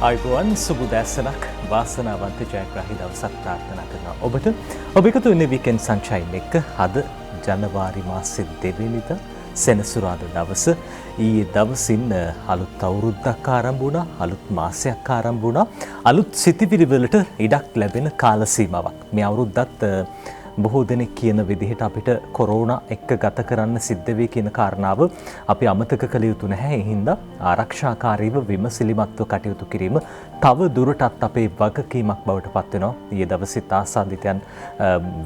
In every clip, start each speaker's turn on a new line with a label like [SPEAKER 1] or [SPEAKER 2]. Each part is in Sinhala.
[SPEAKER 1] අයිබෝවන් සුබදෑසනක් වාසනාවන්ත ජයග්‍රහී දවසක් ප්‍රාර්ථනා කරනවා ඔබට. ඔබ එකතු වෙන්නේ වීකෙන්ඩ් සන්ෂයින් එක්ක. අද ජනවාරි මාසේ 2 වෙනිදා සෙනසුරාදා දවස. ඊයේ දවසින් අලුත් අවුරුද්දක් ආරම්භ වුණා, අලුත් මාසයක් ආරම්භ වුණා. අලුත් සිතිවිලි වලට ඉඩක් ලැබෙන කාල සීමාවක්. මේ අවුරුද්දත් බොහෝ දෙනෙක් කියන විදිහට අපිට කොරෝනා එක්ක ගත කරන්න සිද්ධ වෙයි කියන කාරණාව අපි අමතක කළ යුතු නැහැ. ඒ හින්දා ආරක්ෂාකාරීව විමසිලිමත්ව කටයුතු කිරීම තව දුරටත් අපේ වගකීමක් බවට පත් වෙනවා. ඊයේ දවසේ ආසාදිතයන්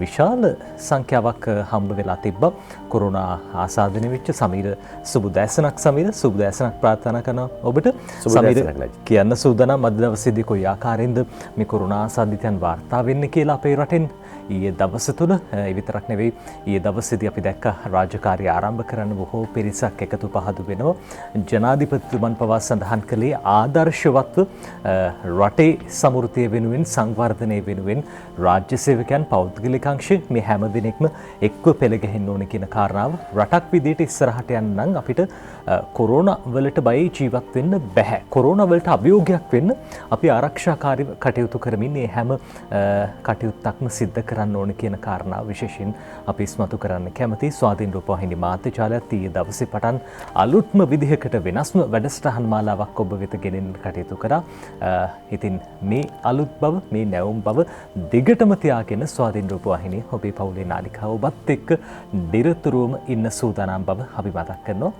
[SPEAKER 1] විශාල සංඛ්‍යාවක් හම්බ වෙලා තිබ්බා. කොරෝනා ආසාදනය වෙච්ච සමීර සුබදෑසනක් සුබදෑසනක් ප්‍රාර්ථනා කරනවා ඔබට. සමීර කියන්න සූදානම් අද දවසේදී කොයි ආකාරයෙන්ද මේ කොරෝනා ආසාදිතයන් වාර්තා වෙන්නේ කියලා අපේ රටෙන්. ඊයේ දවස තුල විතරක් නෙවෙයි, ඊයේ දවසේදී අපි දැක්ක රාජකාරී ආරම්භ කරන්න බොහෝ පිරිසක් එකතු පහදු වෙනවා. ජනාධිපතිතුමන් පවා සඳහන් කළේ ආදර්ශවත්ව රටේ සමෘද්ධිය වෙනුවෙන්, සංවර්ධනය වෙනුවෙන් රාජ්‍ය සේවකයන්, පෞද්ගලික අංශ මේ හැම දිනෙකම එක්ව පෙළ ගැහෙන්න ඕනේ කියන කාරණාව. රටක් විදිහට ඉස්සරහට යන්න නම් අපිට කොරෝනා වලට බයි ජීවත් වෙන්න බෑ. කොරෝනා වලට අභියෝගයක් වෙන්න අපි ආරක්ෂාකාරීව කටයුතු කරමින් මේ හැම කටයුත්තක්ම සිද්ධ කරන්න ඕනේ කියන කාරණාව විශේෂයෙන් අපි ඉස්මතු කරන්න කැමතියි. ස්වාධීන රූපවාහිනී මාධ්‍ය ජාලයත් ඊයේ දවසේ පටන් අලුත්ම විදිහකට වෙනස්ම වැඩසටහන් මාලාවක් ඔබ වෙත ගෙනෙන්න කටයුතු කරා. ඉතින් මේ අලුත් බව, මේ නැවුම් බව දිගටම තියාගෙන ස්වාධීන රූපවාහිනිය ඔබේ පවුලේ නාලිකාව ඔබත් එක්ක නිරතුරුවම ඉන්න සූදානම් බව අපි මතක් කරනවා.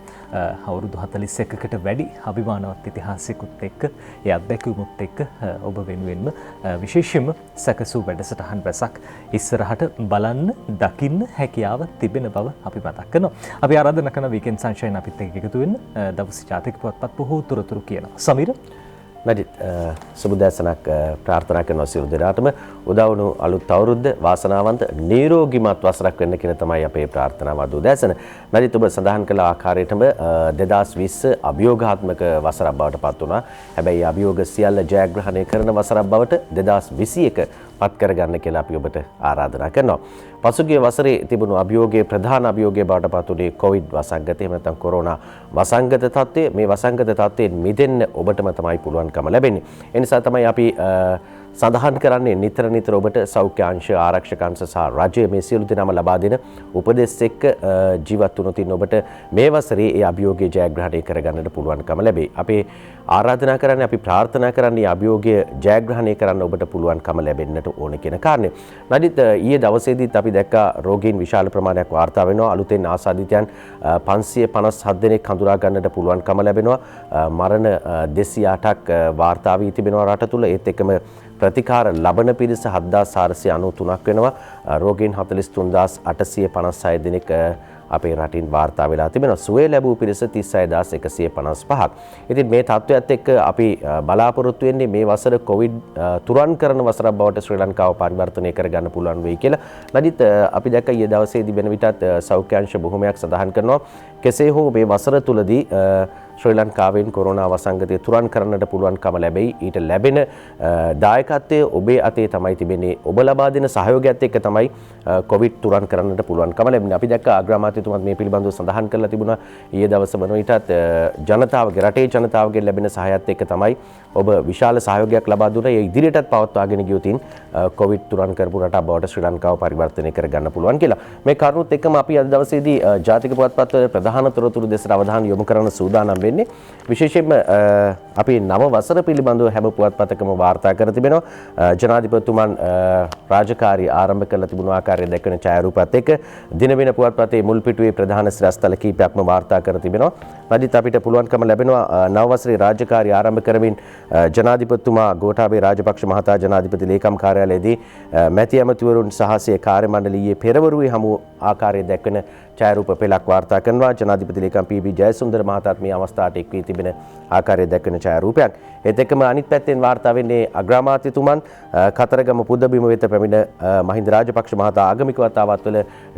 [SPEAKER 1] අවුරුදු 41කට වැඩි අභිමානවත් ඉතිහාසයකුත් එක්ක, ඒ අත්දැකීමුත් එක්ක ඔබ වෙනුවෙන්ම විශේෂයෙන්ම සැකසූ වැඩසටහන් රැසක් ඉස්සරහට බලන්න, දකින්න හැකියාව තිබෙන බව අපි මතක් කරනවා. අපි ආරාධනා කරන වීකෙන්ඩ් සන්ෂයින් අපිත් එක්ක එකතු වෙන්න. දවසේ ජාතික පුවත්පත් බොහෝ තොරතුරු කියනවා. සමීර
[SPEAKER 2] නජිත් සුබදෑසනක් ප්‍රාර්ථනා කරනවා සියලු දෙනාටම. උදවුණු අලුත් අවුරුද්ද වාසනාවන්ත නිරෝගීමත් වසරක් වෙන්න කියන තමයි අපේ ප්‍රාර්ථනාව අද උදෑසන. නජිත් ඔබ සඳහන් කළ ආකාරයටම 2020 අභියෝගාත්මක වසරක් බවට පත් වුණා. හැබැයි අභියෝග සියල්ල ජයග්‍රහණය කරන වසරක් බවට 2021 පත් කරගන්න කියලා අපි ඔබට ආරාධනා කරනවා. පසුගිය වසරේ තිබුණු අභියෝගයේ ප්‍රධාන අභියෝගය බවට පත් වුණේ කොවිඩ් වසංගතය, එහෙම නැත්නම් කොරෝනා වසංගත තත්ත්වය. මේ වසංගත තත්ත්වයෙන් මිදෙන්න ඔබටම තමයි පුළුවන්කම ලැබෙන්නේ. ඒ නිසා තමයි අපි සඳහන් කරන්නේ නිතර ඔබට සෞඛ්‍ය අංශ, ආරක්ෂක අංශ සහ රජය මේ සියලු දෙනාම ලබා දෙන උපදෙස් එක්ක ජීවත් වුණොත් ඔබට මේ වසරේ ඒ අභියෝගය ජයග්‍රහණය කරගන්නට පුළුවන්කම ලැබේ. අපි ආරාධනා කරන්නේ, අපි ප්‍රාර්ථනා කරන්නේ අභියෝගය ජයග්‍රහණය කරන්න ඔබට පුළුවන්කම ලැබෙන්නට ඕන කියන කාරණය. නඩිත් ඊයේ දවසේදීත් අපි දැක්කා රෝගීන් විශාල ප්‍රමාණයක් වාර්තා වෙනවා. අලුතෙන් ආසාදිතයන් 557 දෙනෙක් හඳුනා ගන්නට පුළුවන්කම ලැබෙනවා. මරණ 208ක් වාර්තා වී තිබෙනවා රට තුල. ඒත් එක්කම ප්‍රතිකාර ලබන පිරිස 7493ක් වෙනවා. රෝගීන් 43856 දෙනෙක් අපේ රටින් වාර්තා වෙලා තිබෙනවා. සුවය ලැබූ පිරිස 36155ක්. ඉතින් මේ තත්ත්වයත් එක්ක අපි බලාපොරොත්තු වෙන්නේ මේ වසර කොවිඩ් තුරන් කරන වසරක් බවට ශ්‍රී ලංකාව පරිවර්තනය කරගන්න පුළුවන් වෙයි කියලා. නඩිත් අපි දැක්ක ඊයේ දවසේදී වෙන විටත් සෞඛ්‍ය අංශ බොහොමයක් සඳහන් කරනවා කෙසේ හෝ මේ වසර තුලදී ශ්‍රී ලංකාවෙන් කොරෝනා වසංගතය තුරන් කරන්නට පුළුවන්කම ලැබෙයි. ඊට ලැබෙන දායකත්වය ඔබේ අතේ තමයි තිබෙන්නේ. ඔබ ලබා දෙන සහයෝගයත් එක්ක තමයි කොවිඩ් තුරන් කරන්නට පුළුවන්කම ලැබෙන්නේ. අපි දැක්ක අග්‍රාමාත්‍යතුමත් මේ පිළිබඳව සඳහන් කරලා තිබුණා. ඊයේ දවස වන විටත් ජනතාවගේ, රටේ ජනතාවගේ ලැබෙන සහයත් එක්ක තමයි ඔබ විශාල සහයෝගයක් ලබා දුන්නා. ඒ ඉදිරියටත් පවත්වාගෙන ගියොතින් කොවිඩ් තුරන් කරපු රටක් බවට ශ්‍රී ලංකාව පරිවර්තනය කරගන්න පුළුවන් කියලා. මේ කරුණුත් එක්කම අපි අද දවසේදී ජාතික පුවත්පත් ප්‍රධාන තොරතුරු දෙසට අවධානය යොමු කරන සූදානම් වෙන්නේ. විශේෂයෙන්ම අපි නව වසර පිළිබඳව හැම පුවත්පතකම වාර්තා කර තිබෙනවා. ජනාධිපතිතුමන් රාජකාරී ආරම්භ කළ තිබුණු ආකාරය දැක්වෙන ඡායාරූපات එක්ක දිනවෙන පුවත්පතේ මුල් පිටුවේ ප්‍රධාන සිරස්තල කීපයක්ම වාර්තා කර තිබෙනවා. නදිත් අපිට පුළුවන්කම ලැබෙනවා නව වසරේ රාජකාරී ආරම්භ කරමින් ජනාධිපතිතුමා ගෝඨාභය රාජපක්ෂ මහතා ජනාධිපති ලේකම් කාර්යාලයේදී මැති ඇමතිවරුන් සහ කාර්ය මණ්ඩලීය පෙරවරුවේ හමු ආකාරය දැක්වෙන ඡායාරූප පෙළක් වාර්තා කරනවා. ජනාධිපති ලේකම් පී.බී. ජයසුන්දර මහතාත් මේ අවස්ථාවට එක් වී තිබෙන ආකාරය දැක්වෙන ඡායාරූපයක්. ඒත් එක්කම අනිත් පැත්තෙන් වාර්තා වෙන්නේ අග්‍රාමාත්‍යතුමන් කතරගම පුදබිම වෙත පැමිණ මහින්ද රාජපක්ෂ මහතා ආගමික වතාවත්වල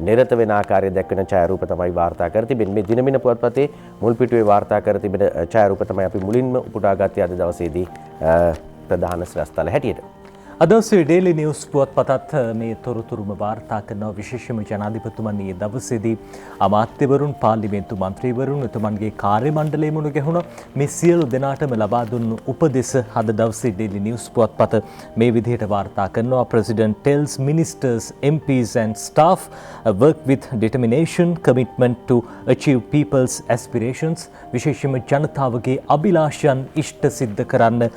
[SPEAKER 2] නිරත වෙන ආකාරය දැක්වෙන ඡායාරූප තමයි වාර්තා කර තිබෙන්නේ. මේ දිනමින පුවත්පතේ මුල් පිටුවේ වාර්තා කර තිබෙන ඡායාරූප තමයි අපි මුලින්ම උපුටා ගත්තේ අද දවසේදී ප්‍රධාන ශ්‍රස්තල හැටියට.
[SPEAKER 1] අදවසේ ඩේලි නිවුස් පුවත්පතත් මේ තොරතුරුම වාර්තා කරනවා. විශේෂම ජනාධිපතිතුමන් ඊයේ දවසේදී අමාත්‍යවරුන් පාර්ලිමේන්තු මන්ත්‍රීවරුන් එතුමන්ගේ කාර්ය මණ්ඩලය මුණ ගැහුණා. මේ සියලු දෙනාටම ලබා දුන්නු උපදෙස් අද දවසේ ඩේලි නිවුස් පුවත්පත මේ විදිහට වාර්තා කරනවා. President tells ministers, MPs and staff work with determination, commitment to achieve people's aspirations. විශේෂම ජනතාවගේ අභිලාෂයන් ඉෂ්ට සිද්ධ කරන්න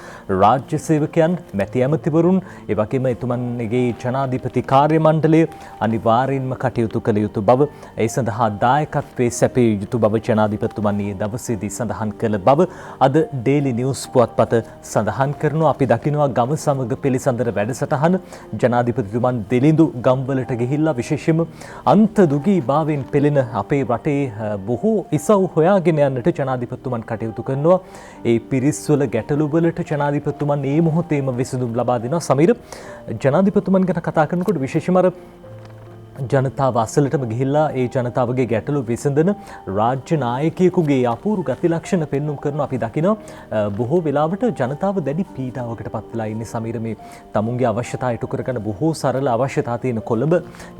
[SPEAKER 1] රාජ්‍ය සේවකයන්, මැති ඇමතිවරුන්, ඒ වගේම එතුමන්ගේ ජනාධිපති කාර්ය මණ්ඩලය අනිවාර්යෙන්ම කටයුතු කළ යුතු බව, ඒ සඳහා දායකත්වයේ සැපිය යුතු බව ජනාධිපතිතුමන් ඊයේ දවසේදී සඳහන් කළ බව අද ඩේලි නිවුස් පුවත්පත සඳහන් කරනවා. අපි දකිනවා ගම සමග පිළිසඳර වැඩසටහන ජනාධිපතිතුමන් දෙලිඳු ගම්වලට ගිහිල්ලා විශේෂයෙන්ම අන්ත දුගී භාවයෙන් පෙළෙන අපේ රටේ බොහෝ ඉසව් හොයාගෙන යන්නට ජනාධිපතිතුමන් කටයුතු කරනවා. ඒ පිරිස්වල ගැටලුවලට ජනාධිපතිතුමන් මේ මොහොතේම විසඳුම් ලබා දෙනවා. සමීර, ජනාධිපතිතුමන් ගැන කතා කරනකොට විශේෂයෙන්ම ජනතාව අසලටම ගිහිල්ලා ඒ ජනතාවගේ ගැටලු විසඳන රාජ්‍ය නායකයෙකුගේ අපූර්ව ගති ලක්ෂණ පෙන්눔 කරනවා. අපි දකිනවා බොහෝ වෙලාවට ජනතාව දැඩි පීඩාවකට පත් වෙලා ඉන්නේ. සමීර, මේ තමුන්ගේ අවශ්‍යතා ඉටු කරගන්න බොහෝ සරල අවශ්‍යතා තියෙන කොළඹ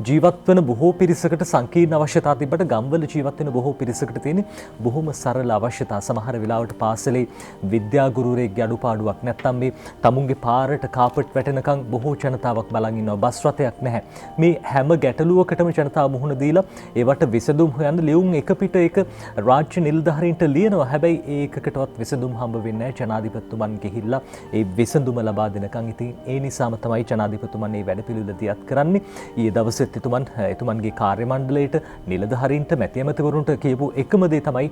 [SPEAKER 1] ජීවත් වෙන බොහෝ පිරිසකට සංකීර්ණ අවශ්‍යතා තිබ්බට ගම්වල ජීවත් වෙන බොහෝ පිරිසකට තියෙන බොහොම සරල අවශ්‍යතා. සමහර වෙලාවට පාසලේ විද්‍යාගුරුවරයෙක්ගේ අඩුපාඩුවක් නැත්නම් මේ තමුන්ගේ පාරට කාපට් වැටෙනකන් බොහෝ ජනතාවක් බලන් ඉන්නවා. බස් රථයක් නැහැ. මේ හැම ගැටලුවකටම ජනතාව මුහුණ දීලා ඒවට විසඳුම් හොයන්න ලියුම් එක පිට එක රාජ්‍ය නිලධාරීන්ට ලියනවා. හැබැයි ඒකකටවත් විසඳුම් හම්බ වෙන්නේ නැහැ. ජනාධිපතිතුමන් ගිහිල්ලා ඒ විසඳුම ලබා දෙනකන්. ඉතින් ඒ නිසාම තමයි ජනාධිපතිතුමන් මේ වැඩපිළිවෙල දියත් කරන්නේ. ඊයේ දවසෙත් එතුමන්ගේ කාර්ය මණ්ඩලයට, නිලධාරීන්ට, මැති ඇමතිවරුන්ට කියපු එකම දේ තමයි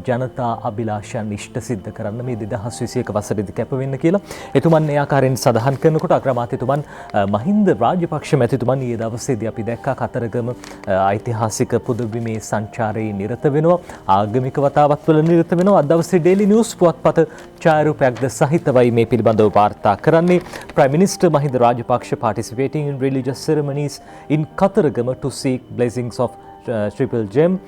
[SPEAKER 1] ජනතා අභිලාෂයන් ඉෂ්ට සිද්ධ කරන්න මේ 2021 වසරේදී කැප වෙන්න කියලා. එතුමන් ඒ ආකාරයෙන් සඳහන් කරනකොට අග්‍රාමාත්‍යතුමන් මහින්ද රාජපක්ෂ මැතිතුමන් ඊයේ දවසේදී අපි දැක්කා කතරගම ඓතිහාසික පුදබිමේ සංචාරයේ නිරත වෙනවා. ආගමික වතාවත්වල නිරත වෙනවා. අද දවසේ ඩේලි නිවුස් පුවත්පත ඡායාරූපයක්ද සහිතවයි මේ පිළිබඳව වාර්තා කරන්නේ. Prime Minister Mahinda Rajapaksa participating in religious ceremonies in Kataragama to seek blessings of Triple Gem.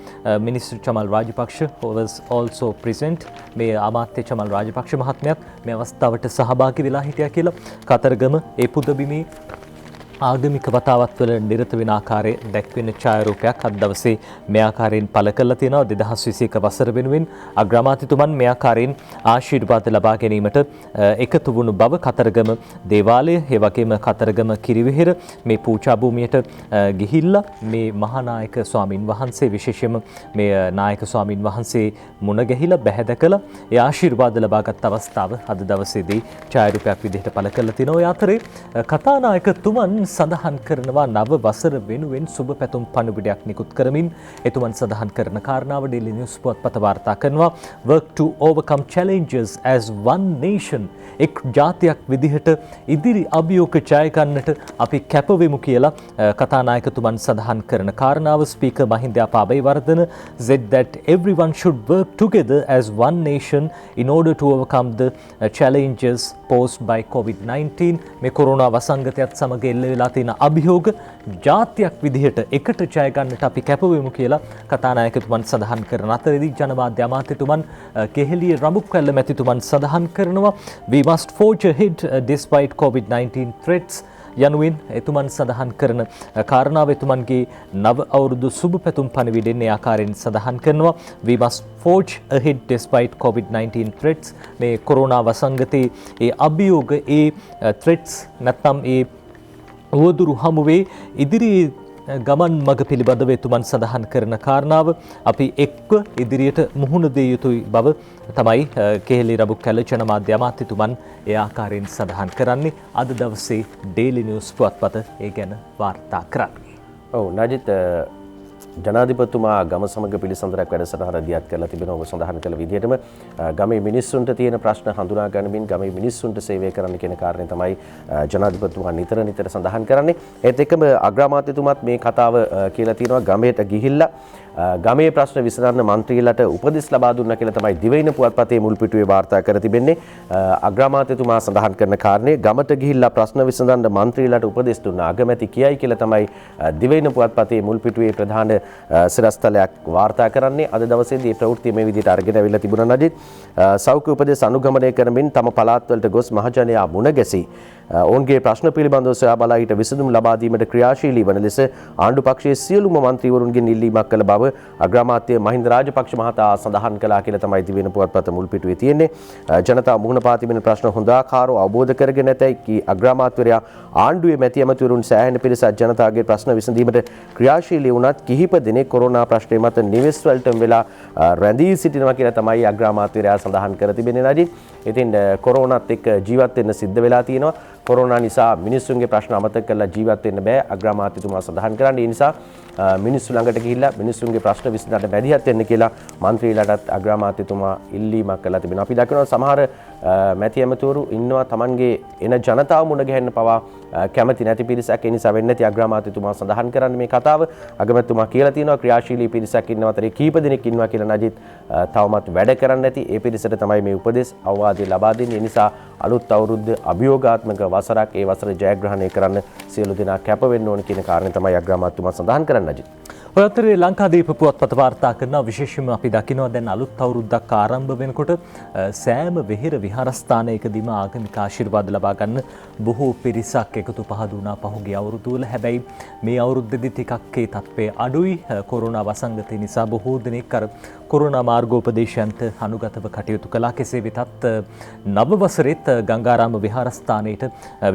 [SPEAKER 1] Minister Chamal Rajapaksa was also present. මේ අමාත්‍ය චමල් රාජපක්ෂ මහත්මයාත් මේ අවස්ථාවට සහභාගී වෙලා හිටියා කියලා කතරගම ඒ පුදබිමේ ආගමික වතාවත්වල නිරත වෙන ආකාරය දැක්වෙන ඡායාරූපයක් අද දවසේ මේ ආකාරයෙන් පළ කරලා තියෙනවා. 2021 වසර වෙනුවෙන් අග්‍රාමාත්‍යතුමන් මේ ආකාරයෙන් ආශිර්වාද ලබා ගැනීමට එකතු වුණු බව කතරගම දේවාලය, ඒ වගේම කතරගම කිරිවෙහෙර මේ පූජා භූමියට ගිහිල්ලා මේ මහානායක ස්වාමින් වහන්සේ, විශේෂයෙන්ම මේ නායක ස්වාමින් වහන්සේ මුණ ගැහිලා බැහැදකලා ඒ ආශිර්වාද ලබාගත් අවස්ථාව අද දවසේදී ඡායාරූපයක් විදිහට පළ කරලා තිනවා. ඒ අතරේ කතානායකතුමන් සඳහන් කරනවා නව වසර වෙනුවෙන් සුබ පැතුම් පණිවිඩයක් නිකුත් කරමින්. එතුමන් සඳහන් කරන කාරණාව ඩේලි නිවුස් පුවත්පත වාර්තා කරනවා. work to overcome challenges as one nation. එක් ජාතියක් විදිහට ඉදිරි අභියෝග ජය ගන්නට අපි කැප වෙමු කියලා කතානායකතුමන් සඳහන් කරන කාරණාව. Speaker Mahinda Abeywardena said that everyone should work together as one nation in order to overcome the challenges posed by COVID-19. මේ කොරෝනා වසංගතයත් සමග එල්ල වෙලා තියෙන අභියෝග ජාතියක් විදිහට එකට ජය ගන්නට අපි කැප වෙමු කියලා කතානායකතුමන් සඳහන් කරන අතරදී ජනමාධ්‍ය අමාත්‍යතුමන් කෙහෙලිය රඹුක්වැල්ල මැතිතුමන් සඳහන් කරනවා we must forge ahead despite COVID-19 threats යනුවෙන් එතුමන් සඳහන් කරන කාරණාව එතුමන්ගේ නව අවුරුදු සුබ පැතුම් පණිවිඩයෙන් ඒ ආකාරයෙන් සඳහන් කරනවා. we must forge ahead despite COVID-19 threats. මේ කොරෝනා වසංගතයේ ඒ අභියෝග, ඒ threats නැත්නම් ඒ උවදුරු හමුවේ ඉදිරි ගමන් මඟ පිළිබඳව එතුමන් සඳහන් කරන කාරණාව අපි එක්ව ඉදිරියට මුහුණ දිය යුතුයි බව තමයි කෙහෙලි රඹුක්කැල ජනමාධ්‍ය අමාත්‍යතුමන් ඒ ආකාරයෙන් සඳහන් කරන්නේ. අද දවසේ ඩේලි නිවුස් පුවත්පත ඒ ගැන වාර්තා කරන්නේ.
[SPEAKER 2] ඔව් නජිත්, ජනාධිපතිතුමා ගම සමග පිළිසඳරක් වැඩසටහන දියත් කරලා තිබෙනවා. ඔබ සඳහන් කළ විදිහටම ගමේ මිනිස්සුන්ට තියෙන ප්‍රශ්න හඳුනා ගනිමින් ගමේ මිනිස්සුන්ට සේවය කරන්න කියන කාරණේ තමයි ජනාධිපතිතුමා නිතර සඳහන් කරන්නේ. ඒත් එක්කම අග්‍රාමාත්‍යතුමාත් මේ කතාව කියලා තියෙනවා. ගමේට ගිහිල්ලා ගමේ ප්‍රශ්න විසඳන්න මන්ත්‍රීලට උපදෙස් ලබා දුන්නා කියලා තමයි දිවයින පුවත්පතේ මුල් පිටුවේ වාර්තා කර තිබෙන්නේ. අග්‍රාමාත්‍යතුමා සඳහන් කරන කාරණේ ගමට ගිහිල්ලා ප්‍රශ්න විසඳන්න මන්ත්‍රීලට උපදෙස් දුන්නා. අගමැති කියයි කියලා තමයි දිවයින පුවත්පතේ මුල් පිටුවේ ප්‍රධාන සිරස්තලයක් වාර්තා කරන්නේ. අද දවසේදී මේ ප්‍රවෘත්තිය මේ විදිහට අරගෙන අවිල්ලා තිබුණා නේද? සෞඛ්‍ය උපදෙස් අනුගමනය කරමින් තම පළාත්වලට ගොස් මහජනයා මුණ ගැසී ඔවුන්ගේ ප්‍රශ්න පිළිබඳව සොයා බලා ඊට විසඳුම් ලබා දීමට ක්‍රියාශීලී වන ලෙස ආණ්ඩු පක්ෂයේ සියලුම මන්ත්‍රීවරුන්ගෙන් ඉල්ලීමක් කළ බව අග්‍රාමාත්‍ය මහින්ද රාජපක්ෂ මහතා සඳහන් කළා කියලා තමයි දිවෙන පුවත්පත මුල් පිටුවේ තියෙන්නේ. ජනතා මුහුණ පා තිබෙන ප්‍රශ්න හොඳාකාරව අවබෝධ කරගෙන නැතයි කී අග්‍රාමාත්‍යවරයා ආණ්ඩුවේ මැති ඇමතිවරුන් සෑහෙන පිරිසක් ජනතාවගේ ප්‍රශ්න විසඳීමට ක්‍රියාශීලී වුණත් කිහිප දෙනෙක් කොරෝනා ප්‍රශ්නය මත නිවෙස් වලටම වෙලා රැඳී සිටිනවා කියලා තමයි අග්‍රාමාත්‍යවරයා සඳහන් කර තිබෙන්නේ නදී. ඉතින් කොරෝනාත් එක්ක ජීවත් වෙන්න සිද්ධ වෙලා තියෙනවා. කොරෝනා නිසා මිනිස්සුන්ගේ ප්‍රශ්න අමතක කරලා ජීවත් වෙන්න බෑ අග්‍රාමාත්‍යතුමා සඳහන් කරන්නේ. ඒ නිසා මිනිස්සු ළඟට ගිහිල්ලා මිනිස්සුන්ගේ ප්‍රශ්න විසඳන්න මැදිහත් වෙන්න කියලා මන්ත්‍රීලාටත් අග්‍රාමාත්‍යතුමා ඉල්ලීමක් කළා තිබෙනවා. අපි දකිනවා සමහර මැති ඇමතිවරු ඉන්නවා Tamanගේ එන ජනතාව මුණ ගැහෙන්න පවා කැමති නැති පිරිසක්. ඒ නිසා වෙන්නේ නැති අග්‍රාමාත්‍යතුමා සඳහන් කරන්නේ මේ කතාව. අගමැතිතුමා කියලා තියෙනවා ක්‍රියාශීලී පිරිසක් ඉන්නවා අතරේ කීප දෙනෙක් ඉන්නවා කියලා නජිත් තවමත් වැඩ කරන්නේ නැති ඒ පිරිසට තමයි මේ උපදෙස් අවවාදය ලබා දෙන්නේ. ඒ නිසා අලුත් අවුරුද්ද අභියෝගාත්මක වසරක් ඒ වසර ජයග්‍රහණය කරන්න සියලු දෙනා කැප වෙන්න ඕන කියන කාරණේ තමයි අග්‍රාමාත්‍යතුමා සඳහන් කරන්නේ නජිත්.
[SPEAKER 1] ඔය අතරේ ලංකාදීප පුවත්පත වාර්තා කරන විශේෂයෙන්ම අපි දකිනවා දැන් අලුත් අවුරුද්දක් ආරම්භ වෙනකොට සෑම වෙහෙර විහාරස්ථානයකදීම ආගමික ආශිර්වාද ලබා ගන්න බොහෝ පිරිසක් එකතු පහදු වුණා පහුගිය අවුරුදු වල. හැබැයි මේ අවුරුද්දේදී ටිකක් ඒ තත්ත්වය අඩුයි. කොරෝනා වසංගතය නිසා බොහෝ දෙනෙක් අර කොරෝනා මාර්ගෝපදේශයන්ට අනුගතව කටයුතු කළා. කෙසේ වෙතත් නව වසරෙත් ගංගාරාම විහාරස්ථානයට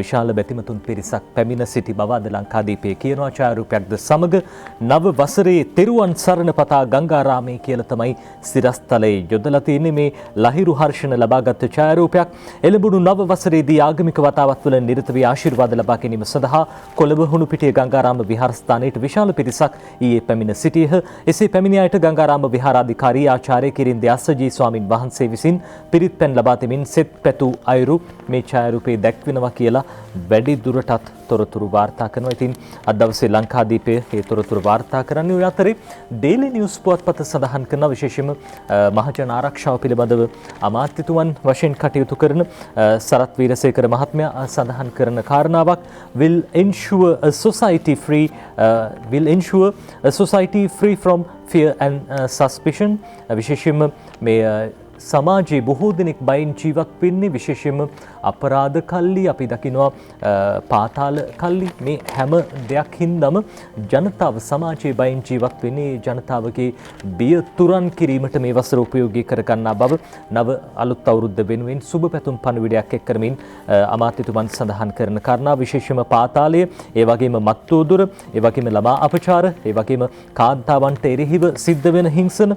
[SPEAKER 1] විශාල බැතිමතුන් පිරිසක් පැමිණ සිටි බව අද ලංකාදීපේ කියනවා. ඡායාරූපයක්ද සමග නව වසරේ තෙරුවන් සරණ පතා ගංගාරාමේ කියලා තමයි සිරස්තලයේ යොදලා තියෙන්නේ. මේ ලහිරු හර්ෂණ ලබාගත් ඡායාරූපයක් එළඹුණු නව වසරේදී ආගමික වතාවත් වල නිරත වී ආශිර්වාද ලබා ගැනීම සඳහා කොළඹ හුණුපිටිය ගංගාරාම විහාරස්ථානයට විශාල පිරිසක් ඊයේ පැමිණ සිටියහ. එසේ පැමිණි අයට ගංගාරාම විහාරාධිකාරී ආචාර්ය කිරින්ද අස්සජී ස්වාමින් වහන්සේ විසින් පිරිත් පැන් ලබා දෙමින් සෙත් පැතු අයුරු මේ ඡායාරූපේ දැක්වෙනවා කියලා වැඩි දුරටත් තොරතුරු වාර්තා කරනවා. ඉතින් අද දවසේ ලංකාදීපයේ මේ තොරතුරු වාර්තා කරන්නේ. ඔය අතරේ ඩේලි නිවුස් පුවත්පත සඳහන් කරන විශේෂයෙන්ම මහජන ආරක්ෂාව පිළිබඳව අමාත්‍යතුමන් වශයෙන් කටයුතු කරන සරත් වීරසේකර මහත්මයා සඳහන් කරන කාරණාවක් will ensure a society free from fear and suspicion. විශේෂයෙන්ම මේ සමාජයේ බොහෝ දෙනෙක් බයින් ජීවත් වෙන්නේ විශේෂයෙන්ම අපරාධ කල්ලි අපි දකිනවා පාතාල කල්ලි මේ හැම දෙයක් හින්දාම ජනතාව සමාජයේ බයින් ජීවත් වෙන්නේ ජනතාවගේ බිය තුරන් කිරීමට මේ වසර උපයෝගී කර ගන්නා බව නව අලුත් අවුරුද්ද වෙනුවෙන් සුබ පැතුම් පණිවිඩයක් එක් කරමින් අමාත්‍යතුමන් සඳහන් කරන කාරණා විශේෂයෙන්ම පාතාලය ඒ වගේම මත්තුදුර ඒ වගේම ළමා අපචාර ඒ වගේම කාන්තාවන්ට එරෙහිව සිද්ධ වෙන හිංසන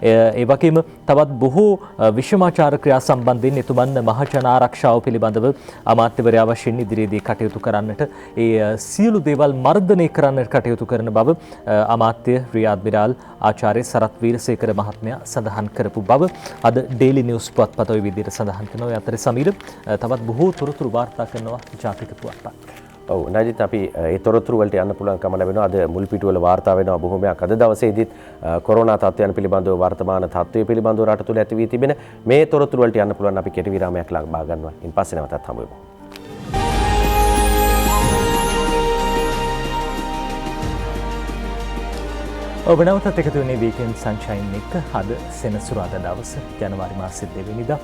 [SPEAKER 1] ඒ වගේම තවත් බොහෝ විෂමාචාර ක්‍රියා සම්බන්ධයෙන් එතුමන් මහජන ආරක්ෂාව පිළිබඳව අමාත්‍යවරයා වශයෙන් ඉදිරියේදී කටයුතු කරන්නට ඒ සියලු දේවල් මර්ධනය කරන්නට කටයුතු කරන බව අමාත්‍ය රියා අද්මිරාල් ආචාර්ය සරත් වීරසේකර මහත්මයා සඳහන් කරපු බව අද ඩේලි නිවුස් පුවත්පත ඔය විදිහට සඳහන් කරනවා. ඒ අතරේ සමීර තවත් බොහෝ තොරතුරු වාර්තා කරනවා ජාතික පුවත්පත්.
[SPEAKER 2] ඔව් නජිත් අපි ඒ තොරතුරු වලට යන්න පුළුවන්කම ලැබෙනවා. අද මුල් පිටුවල වාර්තා වෙනවා බොහොමයක්. අද දවසේදීත් කොරෝනා තත්ත්වයන් පිළිබඳව වර්තමාන තත්ත්වය පිළිබඳව රට තුළ ඇති වී තිබෙන මේ තොරතුරු වලට යන්න පුළුවන්. අපි කෙටි විරාමයක් ලබා ගන්නවා. ඉන් පස්සේ නැවතත් හමු වෙමු.
[SPEAKER 1] ඔබ නැවතත් එකතු වෙන්නේ වීකෙන්ඩ් සන්ෂයින් එක. අද සෙනසුරාදා දවස ජනවාරි මාසයේ 2 වෙනිදා.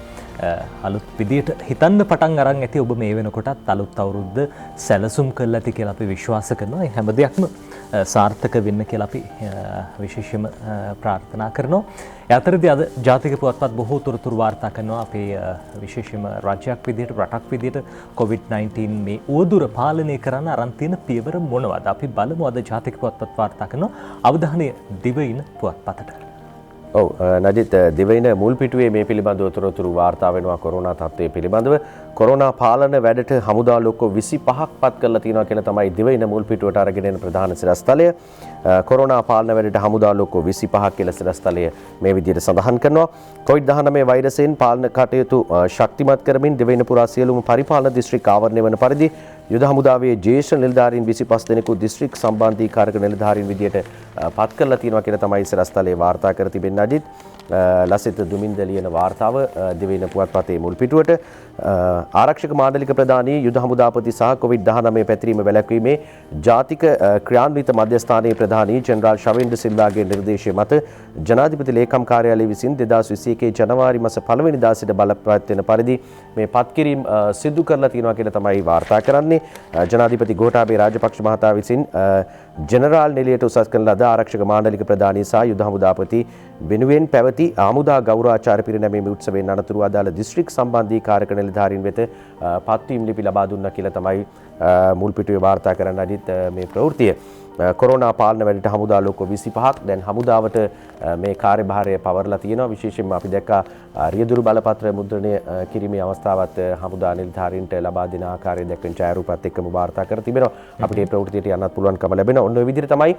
[SPEAKER 1] අලුත් විදියට හිතන්න පටන් අරන් ඇති ඔබ මේ වෙනකොටත් අලුත් අවුරුද්ද සැලසුම් කරලා ඇති කියලා අපි විශ්වාස කරනවා. ඒ හැම දෙයක්ම සාර්ථක වෙන්න කියලා අපි විශේෂයෙන්ම ප්‍රාර්ථනා කරනවා. ඒ අතරදී අද ජාතික පුවත්පත් බොහෝ තොරතුරු වාර්තා කරනවා. අපේ විශේෂයෙන්ම රාජ්‍යයක් විදියට රටක් විදියට COVID-19 මේ උවදුර පාලනය කරන්න අරන් තියෙන පියවර මොනවද? අපි බලමු අද ජාතික පුවත්පත් වාර්තා කරනවා. අවධානය දිවයින පුවත්පතට.
[SPEAKER 2] ඔව් නජිත් දිවයින මුල් පිටුවේ මේ පිළිබඳව තොරතුරු වාර්තා වෙනවා. කොරෝනා තත්ත්වය පිළිබඳව කොරෝනා පාලන වැඩට හමුදා ලොක්කෝ 25ක් පත් කරලා තියෙනවා කියලා තමයි දිවයින මුල් පිටුවට අරගෙන එන ප්‍රධාන සිරස්තලය. කොරෝනා පාලන වැඩට හමුදා ලොක්කෝ 25ක් කියලා සිරස්තලය මේ විදිහට සඳහන් කරනවා. COVID-19 වෛරසයෙන් පාලන කටයුතු ශක්තිමත් කරමින් දිවයින පුරා සියලුම පරිපාලන දිස්ත්‍රික් ආවරණය වන පරිදි යුද හමුදාවේ ජ්‍යෙෂ්ඨ නිලධාරීන් 25 දෙනෙකු දිස්ත්‍රික් සම්බන්ධීකාරක නිලධාරීන් විදියට පත් කරලා තියෙනවා කියලා තමයි සිරස්තලයේ වාර්තා කර තිබෙන්නේ. අජිත් ලසිත දුමින්ද ලියන වාර්තාව දිවයින පුවත්පතේ මුල් පිටුවට ආරක්ෂක මාණ්ඩලික ප්‍රධානී යුද හමුදාපති සහ COVID-19 පැතිරීම වැළැක්වීමේ ජාතික ක්‍රියාන්විත මධ්‍යස්ථානයේ ප්‍රධානී ජෙනරාල් ශවේන්ද්‍ර සිල්වාගේ නිර්දේශය මත ජනාධිපති ලේකම් කාර්යාලය විසින් 2021 ජනවාරි මාස 1 වෙනිදා සිට බලපෑත් වෙන පරිදි මේ පත්කිරීම සිදු කරලා තියෙනවා කියලා තමයි වාර්තා කරන්නේ. ජනාධිපති ගෝඨාභය රාජපක්ෂ මහතා විසින් ජෙනරාල් නිලියට උසස් කරන ලද ආරක්ෂක මාණ්ඩලික ප්‍රධානී සහ යුද හමුදාපති වෙනුවෙන් පැවති හමුදා ගෞරවාචාර පිරිනැමීමේ උත්සවයෙන් අනතුරු අදාළ දිස්ත්‍රික් සම්බන්ධීකාරක නිලධාරීන් වෙත පත්වීම් ලිපි ලබා දුන්නා කියලා තමයි මුල් පිටුවේ වාර්තා කරන්න අදිත් මේ ප්‍රවෘත්තිය. කොරෝනා පාලන වැඩට හමුදා ලෝක 25ක් දැන් හමුදාවට මේ කාර්යභාරය පවරලා තියෙනවා. විශේෂයෙන්ම අපි දැක්කා රියදුරු බලපත්‍ර මුද්‍රණය කිරීමේ අවස්ථාවත් හමුදා නිලධාරීන්ට ලබා දෙන ආකාරය දැක්වෙන ඡායාරූපات එක්කම වාර්තා කර තිබෙනවා. අපිට මේ ප්‍රවෘත්තියට යන්නත් පුළුවන්කම ලැබෙනවා. ඔන්න ඔය විදිහට තමයි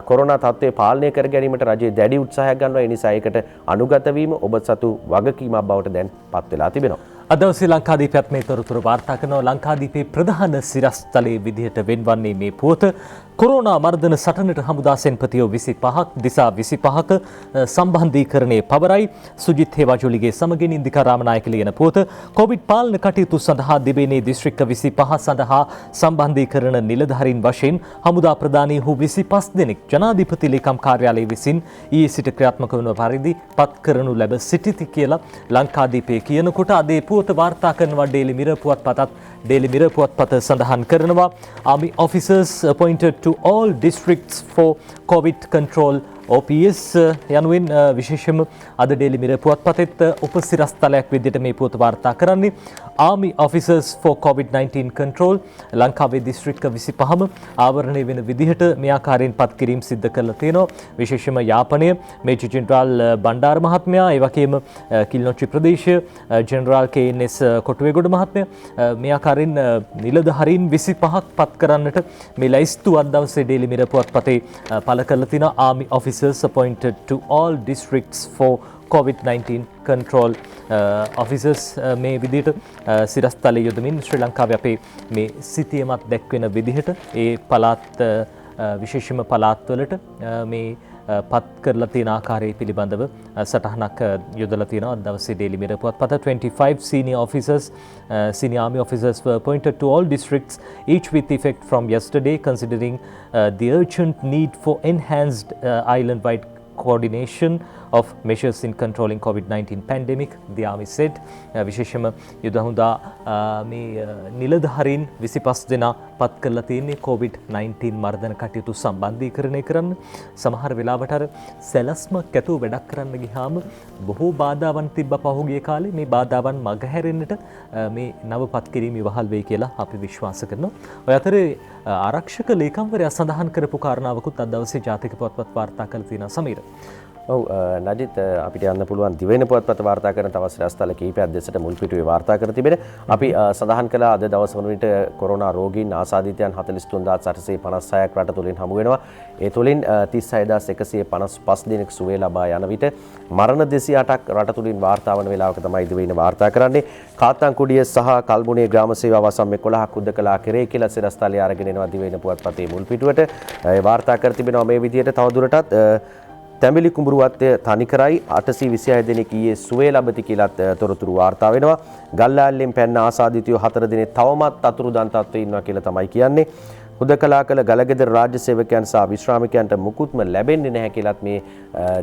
[SPEAKER 2] කොරෝනා තත්ත්වය පාලනය කර ගැනීමට රජය දැඩි උත්සාහයක් ගන්නවා. ඒ නිසා ඒකට අනුගත වීම ඔබ සතු වගකීමක් බවට දැන් පත් වෙලා තිබෙනවා.
[SPEAKER 1] අද දවසේ ලංකාදීපයත් මේ තොරතුරු වාර්තා කරනවා. ලංකාදීපේ ප්‍රධාන සිරස්තලයේ විදිහට වෙන්වන්නේ මේ පුවත. කොරෝනා මර්ධන සටනට හමුදා සෙන්පතියෝ 25ක් දිසා 25ක සම්බන්ධීකරණයේ පවරයි. සුජිත් හේවාජුලිගේ සමගින් ඉන්දිකා රාමනායක ලියන පුවත. කොවිඩ් පාලන කටයුතු සඳහා දිවයිනේ දිස්ත්‍රික්ක 25 සඳහා සම්බන්ධීකරණ නිලධාරීන් වශයෙන් හමුදා ප්‍රධානී වූ 25 දෙනෙක් ජනාධිපති ලේකම් කාර්යාලය විසින් ඊයේ සිට ක්‍රියාත්මක වන පරිදි පත් කරනු ලැබ සිටිති කියලා ලංකාදීපේ කියනකොට අදේ පුවත වාර්තා කරනවා ඩේලි මිරර් පුවත්පතත්. ඩේලි මිරර් පුවත්පත සඳහන් කරනවා Army officers appointed to all districts for COVID control OPS යනුවෙන් විශේෂම අද ඩේලි මිරර් පුවත්පතෙත් උපසිරස්තලයක් විදිහට මේ පුවත වාර්තා කරන්නේ Army officers for COVID-19 control ලංකාවේ දිස්ත්‍රික්ක 25ම ආවරණය වෙන විදිහට මේ ආකාරයෙන් පත් කිරීම සිද්ධ කරලා තියෙනවා. විශේෂම යාපනය මේජර් ජෙනරාල් බණ්ඩාර මහත්මයා, ඒ වගේම කිලිනොච්චි ප්‍රදේශය ජෙනරාල් KNS කොටුවේගොඩ මහත්මයා මේ ආකාරයෙන් නිලධාරීන් 25ක් පත් කරන්නට මේ ලයිස්තු අද දවසේ ඩේලි මිරර් පුවත්පතේ පළ කරලා තියෙනවා. Army officers appointed to all districts for COVID-19 control officers මේ විදිහට සිරස්තලයේ යොදමින් ශ්‍රී ලංකාවේ අපේ මේ සිතියමත් දැක්වෙන විදිහට ඒ පළාත් විශේෂම පළාත්වලට මේ පත් කරලා තියෙන ආකාරය පිළිබඳව සටහනක් යොදලා තියෙනවා අද දවසේ daily mirror පුවත්පත. 25 senior army officers were appointed to all districts, each with effect from yesterday, considering the urgent need for enhanced island-wide coordination of measures in controlling COVID-19 pandemic, the army said. විශේෂම යුද හමුදා මේ නිලධාරීන් 25 දෙනා පත් කරලා තියෙන්නේ COVID-19 මර්ධන කටයුතු සම්බන්ධීකරණය කරන්න. සමහර වෙලාවට අර සැලැස්මක් ඇතුව වැඩක් කරන්න ගියාම බොහෝ බාධාවන් තිබ්බ පහුගිය කාලේ. මේ බාධාවන් මගහැරෙන්නට මේ නව පත් කිරීම ඉවහල් වෙයි කියලා අපි විශ්වාස කරනවා. ඔය අතරේ ආරක්ෂක ලේකම්වරයා සඳහන් කරපු කාරණාවකුත් අද දවසේ ජාතික පුවත්පත් වාර්තා කරලා තියෙනවා සමීර.
[SPEAKER 2] ඔව් නජිත් අපිට යන්න පුළුවන් දිවයින පුවත්පත වාර්තා කරන තව සිරස්තල කිහිපයක් දෙසට මුල් පිටුවේ වාර්තා කර තිබෙන අපි සඳහන් කළා අද දවස් වන විට කොරෝනා රෝගීන් ආසාදිතයන් 43856ක් රට තුලින් හමු වෙනවා. ඒ තුලින් 36155 දෙනෙක් සුවය ලබා යන විට මරණ 208ක් රට තුලින් වාර්තා වන වේලාවක තමයි දිවයින වාර්තා කරන්නේ. කාත්තාන්කුඩිය සහ කල්මුණේ ග්‍රාම සේවා වසම් 11ක් උද්දකලා කෙරේ කියලා සිරස්තලය අරගෙන එනවා දිවයින පුවත්පතේ මුල් පිටුවට. ඒ වාර්තා කර තිබෙනවා මේ විදිහට තවදුරටත් තැඹිලි කුඹුරුවත්තේ තනිකරයි 826 දෙනෙක් ඊයේ සුවය ලබති කියලාත් තොරතුරු වාර්තා වෙනවා. ගල්ලාල්ලෙන් පැන්න ආසාදිතයෝ 4 දෙනෙක් තවමත් අතුරුදන් තත්ත්වයේ ඉන්නවා කියලා තමයි කියන්නේ. හුදකලා කළ ගලගෙදර රාජ්‍ය සේවකයන් සහ විශ්‍රාමිකයන්ට මුකුත්ම ලැබෙන්නේ නැහැ කියලාත් මේ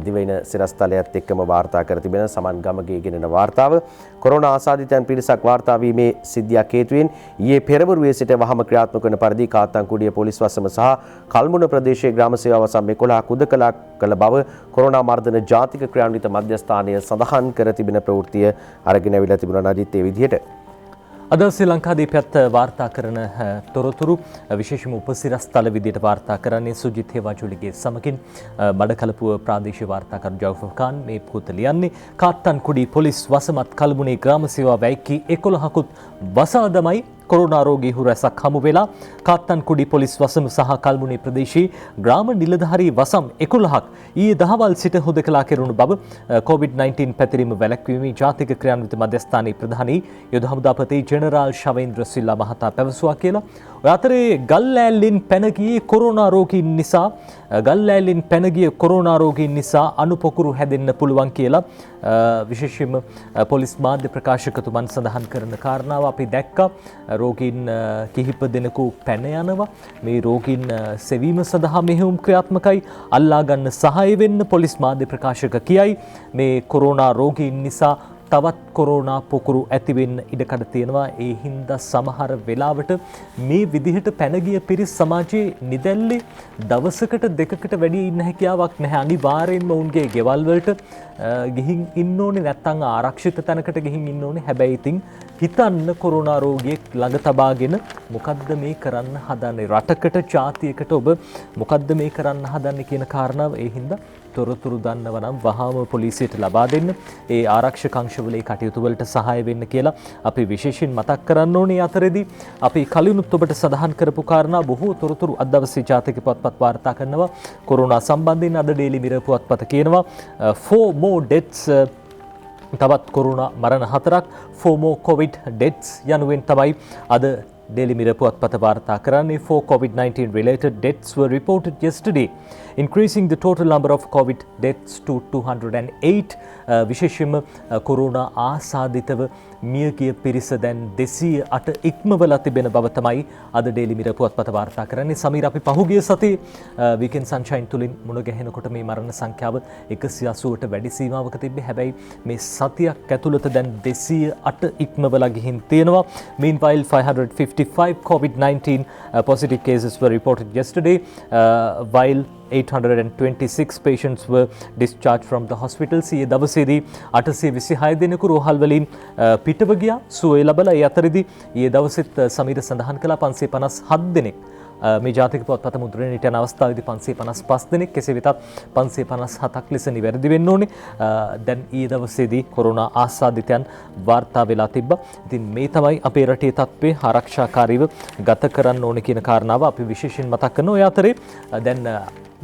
[SPEAKER 2] දිවයින සිරස්තලයත් එක්කම වාර්තා කර තිබෙන සමන් ගමගේ ගෙනෙන වාර්තාව. කොරෝනා ආසාදිතයන් පිරිසක් වාර්තා වීමේ සිද්ධියක් හේතුවෙන් ඊයේ පෙරවරුවේ සිට වහම ක්‍රියාත්මක වන පරිදි කාත්තාන්කුඩිය පොලිස් වසම සහ කල්මුණ ප්‍රදේශයේ ග්‍රාම සේවා වසම් 11ක් හුදකලා කළ බව කොරෝනා මර්ධන ජාතික ක්‍රියාන්විත මධ්‍යස්ථානය සඳහන් කර තිබෙන ප්‍රවෘත්තිය අරගෙන අවිලා තිබුණා නජිත් ඒ විදිහට.
[SPEAKER 1] අද ශ්‍රී ලංකාදීපයත් වාර්තා කරන තොරතුරු විශේෂම උපසිරස්තල විදියට වාර්තා කරන්නේ සුජිත් හේවාජුලිගේ සමගින් බඩකලපුව ප්‍රාදේශීය වාර්තාකරු ජවෆර් ඛාන් මේ පුවත ලියන්නේ. කාත්තාන්කුඩි පොලිස් වසමත් කල්මුණේ ග්‍රාම සේවා වැයිකී 11කුත් වසා දමයි කොරෝනා රෝගීහු රැසක් හමු වෙලා කාත්තන්කුඩි පොලිස් වසම සහ කල්මුණි ප්‍රදේශයේ ග්‍රාම නිලධාරී වසම් 11ක් ඊයේ දහවල් සිට හුදකලා කෙරුණු බව COVID-19 පැතිරීම වැළැක්වීමේ ජාතික ක්‍රියාන්විත මධ්‍යස්ථානයේ ප්‍රධානී යුද හමුදාපති ජෙනරාල් ශවේන්ද්‍ර සිල්ලා මහතා පැවසුවා කියලා. ඔය අතරේ ගල්ලෑල්ලෙන් පැන ගියේ කොරෝනා රෝගීන් නිසා අනුපොකුරු හැදෙන්න පුළුවන් කියලා විශේෂයෙන්ම පොලිස් මාධ්‍ය ප්‍රකාශකතුමන් සඳහන් කරන කාරණාව අපි දැක්කා. රෝගීන් කිහිප දෙනෙකු පැන යනවා. මේ රෝගීන් සෙවීම සඳහා මෙහෙයුම් ක්‍රියාත්මකයි. අල්ලා ගන්න සහාය වෙන්න පොලිස් මාධ්‍ය ප්‍රකාශක කියයි. මේ කොරෝනා රෝගීන් නිසා තවත් කොරෝනා පොකුරු ඇතිවෙන්න ඉඩකඩ තියෙනවා. ඒ හින්දා සමහර වෙලාවට මේ විදිහට පැනගිය පිරිස් සමාජයේ නිදැල්ලේ දවසකට දෙකකට වැඩි ඉන්න හැකියාවක් නැහැ. අනිවාර්යෙන්ම උන්ගේ ගෙවල් වලට ගිහින් ඉන්න ඕනේ, නැත්නම් ආරක්ෂිත තැනකට ගිහින් ඉන්න ඕනේ. හැබැයි ඉතින් හිතන්න කොරෝනා රෝගියෙක් ළඟ තබාගෙන මොකද්ද මේ කරන්න හදන්නේ? රටකට, ජාතියකට ඔබ මොකද්ද මේ කරන්න හදන්නේ කියන කාරණාව ඒ හින්දා තොරතුරු දන්නව නම් වහාම පොලිසියට ලබා දෙන්න. ඒ ආරක්ෂක අංශවල කටයුතු වලට සහාය වෙන්න කියලා අපි විශේෂයෙන් මතක් කරන්න ඕනේ. අතරේදී අපි කලිනුත් ඔබට සඳහන් කරපු කාරණා බොහෝ තොරතුරු අද දවසේ ජාතික පුවත්පත් වාර්තා කරනවා. කොරෝනා සම්බන්ධයෙන් අද ඩේලි මිරර් පුවත්පත කියනවා 4 more deaths තවත් කොරෝනා මරණ 4ක් 4 more covid deaths යනුවෙන් තමයි අද Daily Mirror පුවත්පත වාර්තා කරන්නේ. 4 COVID-19 related deaths were reported yesterday, increasing the total number of COVID deaths to 208. විශේෂයෙන්ම කොරෝනා ආසාදිතව මියගිය පිරිස දැන් 208 ඉක්මවලා තිබෙන බව තමයි අද Daily Mirror පුවත්පත වාර්තා කරන්නේ. සමීර, අපි පහුගිය සතියේ Weekend Sunshine තුලින් මුණ ගැහෙනකොට මේ මරණ සංඛ්‍යාව 180ට වැඩි සීමාවක තිබ්බේ. හැබැයි මේ සතියක් ඇතුළත දැන් 208 ඉක්මවලා ගිහින් තියෙනවා. Meanwhile 555 COVID-19 positive cases were reported yesterday, while 826 patients were discharged from the hospitals. ඊයේ දවසේදී 826 දෙනෙකු රෝහල් වලින් පිටව ගියා සුවය ලැබලා. ඒ අතරේදී ඊයේ දවසෙත් සමීර සඳහන් කළා 557 දෙනෙක් මේ ජාතික පුවත්පත මුද්‍රණයට යන අවස්ථාවේදී 555 දෙනෙක්, කෙසේ වෙතත් 557ක් ලෙස නිවැරදි වෙන්න ඕනේ. දැන් ඊයේ දවසේදී කොරෝනා ආසාදිතයන් වාර්තා වෙලා තිබ්බා. ඉතින් මේ තමයි අපේ රටේ තත්ත්වය ආරක්ෂාකාරීව ගත කරන්න ඕනේ කියන කාරණාව අපි විශේෂයෙන් මතක් කරනවා. ඒ අතරේ දැන්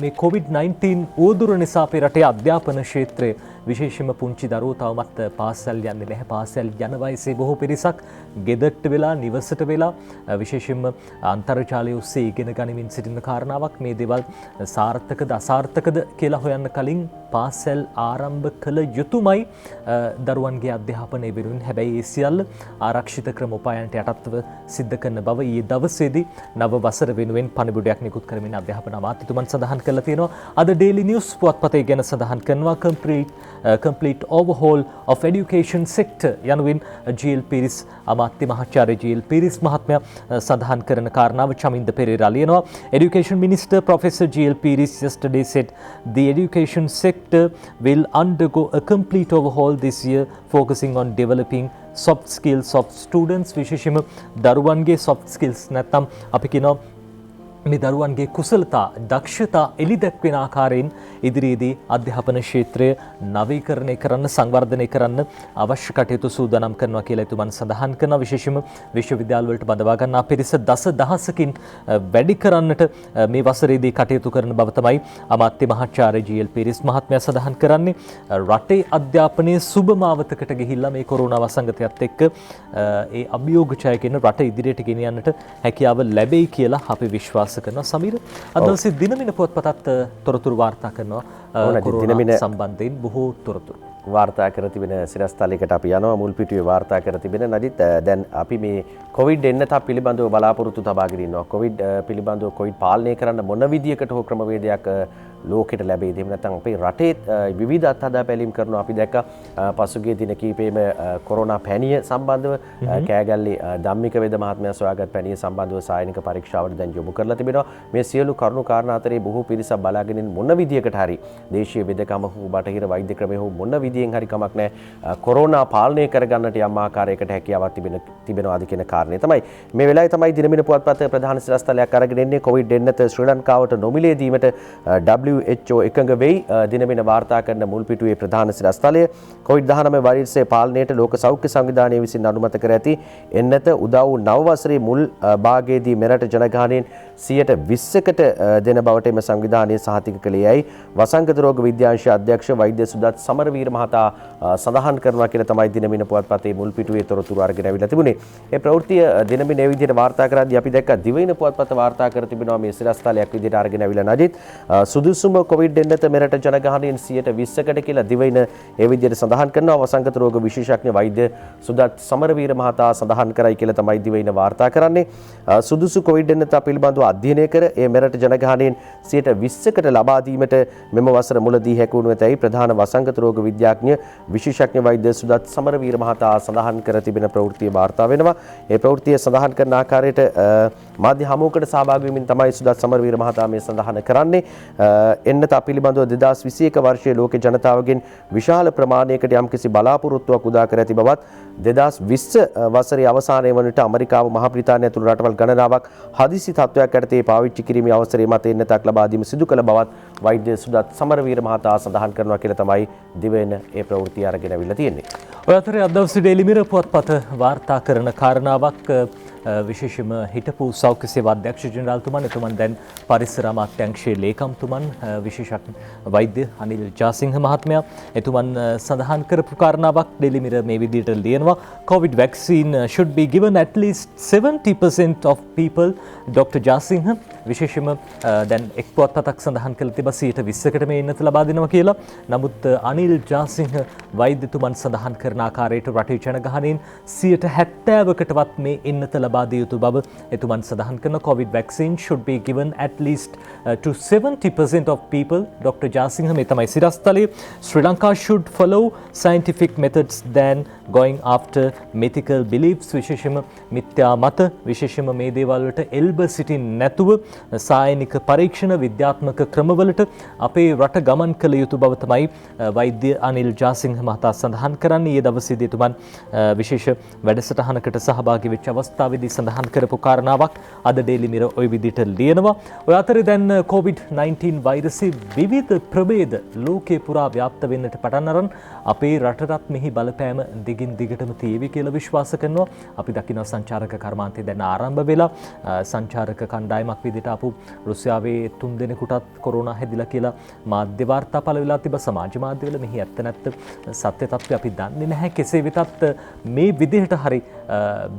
[SPEAKER 1] මේ COVID-19 උවදුර නිසා අපේ රටේ අධ්‍යාපන ක්ෂේත්‍රය විශේෂයෙන්ම පුංචි දරුවෝ තවමත් පාසල් යන්නේ නැහැ. පාසල් යන වයසේ බොහෝ පිරිසක් ගෙදරට වෙලා, නිවසට වෙලා විශේෂයෙන්ම අන්තර්ජාලය ඔස්සේ ඉගෙන ගනිමින් සිටින කාරණාවක්. මේ දේවල් සාර්ථකද අසාර්ථකද කියලා හොයන්න කලින් පාසල් ආරම්භ කළ යුතුමයි දරුවන්ගේ අධ්‍යාපනය වෙනුවෙන්. හැබැයි ඒ සියල්ල ආරක්ෂිත ක්‍රම උපායන්ට යටත්ව සිද්ධ කරන බව ඊයේ දවසේදී නව වසර වෙනුවෙන් පණිබුඩයක් නිකුත් කරමින් අධ්‍යාපන අමාත්‍යතුමන් සඳහන් කරලා තියෙනවා. අද Daily News පුවත්පතේ ගැන සඳහන් කරනවා complete overhaul of education sector යනුවෙන් GL පිරිස් අමාත්‍ය මහාචාර්ය GL පිරිස් මහත්මයා සඳහන් කරන කාරණාව චමින්ද පෙරේරා ලියනවා. Education Minister Professor GL Piris yesterday said the education sector will undergo a complete overhaul this year, focusing on developing soft skills of students. විශේෂයෙන්ම දරුවන්ගේ soft skills නැත්නම් අපි කියනවා මේ දරුවන්ගේ කුසලතා, දක්ෂතා එළිදැක්වෙන ආකාරයෙන් ඉදිරියේදී අධ්‍යාපන ක්ෂේත්‍රය නවීකරණය කරන්න, සංවර්ධනය කරන්න අවශ්‍ය කටයුතු සූදානම් කරනවා කියලා එතුමන් සඳහන් කරනවා. විශේෂයෙන්ම විශ්වවිද්‍යාල වලට බඳවා ගන්නා පිරිස දසදහසකින් වැඩි කරන්නට මේ වසරේදී කටයුතු කරන බව තමයි අමාත්‍ය මහාචාර්ය GL පිරිස් මහත්මයා සඳහන් කරන්නේ. රටේ අධ්‍යාපනයේ සුබමාවතකට ගිහිල්ලා මේ කොරෝනා වසංගතයත් එක්ක ඒ අභියෝග ජයගෙන රට ඉදිරියට ගෙනියන්නට හැකියාව ලැබෙයි කියලා අපි විශ්වාස කරනවා. සමීර, අද දවසේ දිනමින පුවත්පතත් තොරතුරු වාර්තා කරනවා කොරෝනා සම්බන්ධයෙන් බොහෝ තොරතුරු
[SPEAKER 2] වාර්තා කර තිබෙන සිරස්තලයකට අපි යනවා. මුල් පිටුවේ වාර්තා කර තිබෙන නදිත් දැන් අපි මේ කොවිඩ් එන්නත පිළිබඳව බලාපොරොත්තු තබාගෙන ඉන්නවා. කොවිඩ් පිළිබඳව කොවිඩ් පාලනය කරන්න මොන විදියකට හෝ ක්‍රමවේදයක් ලෝකෙට ලැබෙයිද? එහෙම නැත්නම් අපේ රටේ විවිධ අත්හදා බැලීම් කරනවා. අපි දැක්ක පසුගිය දින කිහිපෙම කොරෝනා පැණිය සම්බන්ධව කෑගල්ලේ ධම්මික වේද මහත්මයා සොයාගත් පැණිය සම්බන්ධව සායනික පරීක්ෂාවට දැන් යොමු කරලා තිබෙනවා. මේ සියලු කරුණු කාරණා අතරේ බොහෝ පිරිසක් බලාගෙන මොන විදියකට හරි දේශීය වෙදකම හෝ බටහිර වෛද්‍ය ක්‍රමය හෝ මොන විදියෙන් හරි කමක් නැහැ කොරෝනා පාලනය කරගන්නට යම් ආකාරයකට හැකියාවක් තිබෙනවාද කියන කාරණේ තමයි මේ වෙලාවේ තමයි දිනමින පුවත්පත ප්‍රධාන සිරස්තලයක් අරගෙන ඉන්නේ. කොවිඩ් එන්නත ශ්‍රී ලංකාවට නොමිලේ දීමට WHO එකඟ වෙයි දිනමින වාර්තා කරන මුල්පිටුවේ ප්‍රධාන සිරස්තලය COVID-19 වෛරසය පාලනයට ලෝක සෞඛ්‍ය සංවිධානය විසින් අනුමත කර ඇති එන්නත උදා වූ නව වසරේ මුල් භාගයේදී මෙරට ජනගහනයෙන් 20%කට දෙන බවට එම සංවිධානය සහතික කළේ යයි වසංගත රෝග විද්‍යාංශ අධ්‍යක්ෂ වෛද්‍ය සුදත් සමරවීර මහතා සඳහන් කරනවා කියලා තමයි දිනමින පුවත්පතේ මුල්පිටුවේ තොරතුරු අරගෙන අවිලා තිබුණේ. මේ ප්‍රවෘත්තිය දිනමින ඒ විදිහට වාර්තා කරද්දී අපි දැක්ක දිවයින පුවත්පත වාර්තා කර තිබෙනවා මේ සිරස්තලයක් විදිහට අරගෙන අවිලා නජිත් සුදුසුම කොවිඩ් එන්නත මෙරට ජනගහනයෙන් 20%කට කියලා දිවයින ඒ විදිහට සඳහන් කරනවා. වසංගත රෝග විශේෂඥ වෛද්‍ය සුදත් සමරවීර මහතා සඳහන් කරයි කියලා තමයි දිවයින වාර්තා කරන්නේ. සුදුසු කොවිඩ් එන්නත පිළිබඳව අධ්‍යයනය කර ඒ මෙරට ජනගහනයෙන් 20%කට ලබා දීමට මෙම වසර මුලදී හැකිවුණු ඇතැයි ප්‍රධාන වසංගත රෝග විද්‍යාඥ විශේෂඥ වෛද්‍ය සුදත් සමරවීර මහතා සඳහන් කර තිබෙන ප්‍රවෘත්තිය වාර්තා වෙනවා. ඒ ප්‍රවෘත්තිය සඳහන් කරන ආකාරයට මාධ්‍ය හමුවකට සහභාගී වෙමින් තමයි සුදත් සමරවීර මහතා මේ සඳහන් කරන්නේ. එන්නත පිළිබඳව 2021 වර්ෂයේ ලෝක ජනතාවගෙන් විශාල ප්‍රමාණයකට යම්කිසි බලාපොරොත්තුවක් උදා කර ඇති බවත් 2020 වසරේ අවසානයේ වනට ඇමරිකාව මහ බ්‍රිතාන්‍ය ඇතුළු රටවල් ගණනාවක් හදිසි තත්ත්වයක් යටතේ පාවිච්චි කිරීමේ අවසරය මත එන්නතක් ලබා දීම සිදු කළ බවත් වෛද්‍ය සුදත් සමරවීර මහතා සඳහන් කරනවා කියලා තමයි දිවෙන ඒ ප්‍රවෘත්තිය අරගෙන අවිල්ලා තියෙන්නේ.
[SPEAKER 1] ඔය අතරේ අද දවසේ ඩේලි මිරර් පුවත්පත වාර්තා කරන කාරණාවක් විශේෂම හිටපු සෞඛ්‍ය සේවා අධ්‍යක්ෂ ජෙනරාල්තුමන් එතුමන් දැන් පරිසර අමාත්‍යාංශයේ ලේකම්තුමන් විශේෂඥ වෛද්‍ය අනිල් ජාසිංහ මහත්මයා එතුමන් සඳහන් කරපු කාරණාවක් ඩේලි මිරර් මේ විදිහට ලියනවා. COVID vaccine should be given at least 70% of people. Dr. Jasinghe විශේෂම දැන් එක් පුවත්පතක් සඳහන් කළ තිබා 20%කට මේ එන්නත ලබා දෙනවා කියලා. නමුත් අනිල් ජාසිංහ වෛද්‍යතුමන් සඳහන් කරන ආකාරයට රටේ ජනගහනයෙන් 70%කටවත් මේ එන්නත ලබා දිය යුතු බව එතුමන් සඳහන් කරන COVID vaccine should be given at least to 70% of people. Dr. Jasinghe මේ තමයි සිරස්තලයේ Sri Lanka should follow scientific methods than going after mythical beliefs. විශේෂම මිත්‍යා මත විශේෂම මේ දේවල් වලට එල්බ සිටින් නැතුව සායනික පරීක්ෂණ විද්‍යාත්මක ක්‍රමවලට අපේ රට ගමන් කළ යුතු බව තමයි වෛද්‍ය අනිල් ජාසිංහ මහතා සඳහන් කරන්නේ. ඊයේ දවසේදී එතුමන් විශේෂ වැඩසටහනකට සහභාගී වෙච්ච අවස්ථාවේදී සඳහන් කරපු කාරණාවක් අද ඩේලි මිරර් ওই විදිහට ලියනවා. ඔය අතරේ දැන් COVID-19 වෛරසයේ විවිධ ප්‍රභේද ලෝකේ පුරා ව්‍යාප්ත වෙන්නට පටන් අරන් අපේ රටටත් මෙහි බලපෑම දිගින් දිගටම තියෙවි කියලා විශ්වාස කරනවා. අපි දකිනවා සංචාරක කර්මාන්තය දැන් ආරම්භ වෙලා සංචාරක කණ්ඩායමක් විදිහට ආපු රුසියාවේ 3 දෙනෙකුටත් කොරෝනා හැදිලා කියලා මාධ්‍ය වාර්තා පළ වෙලා තිබ්බ සමාජ මාධ්‍යවල මෙහි ඇත්ත නැත්ත සත්‍ය තත්ත්වය අපි දන්නේ නැහැ. කෙසේ වෙතත් මේ විදිහට හරි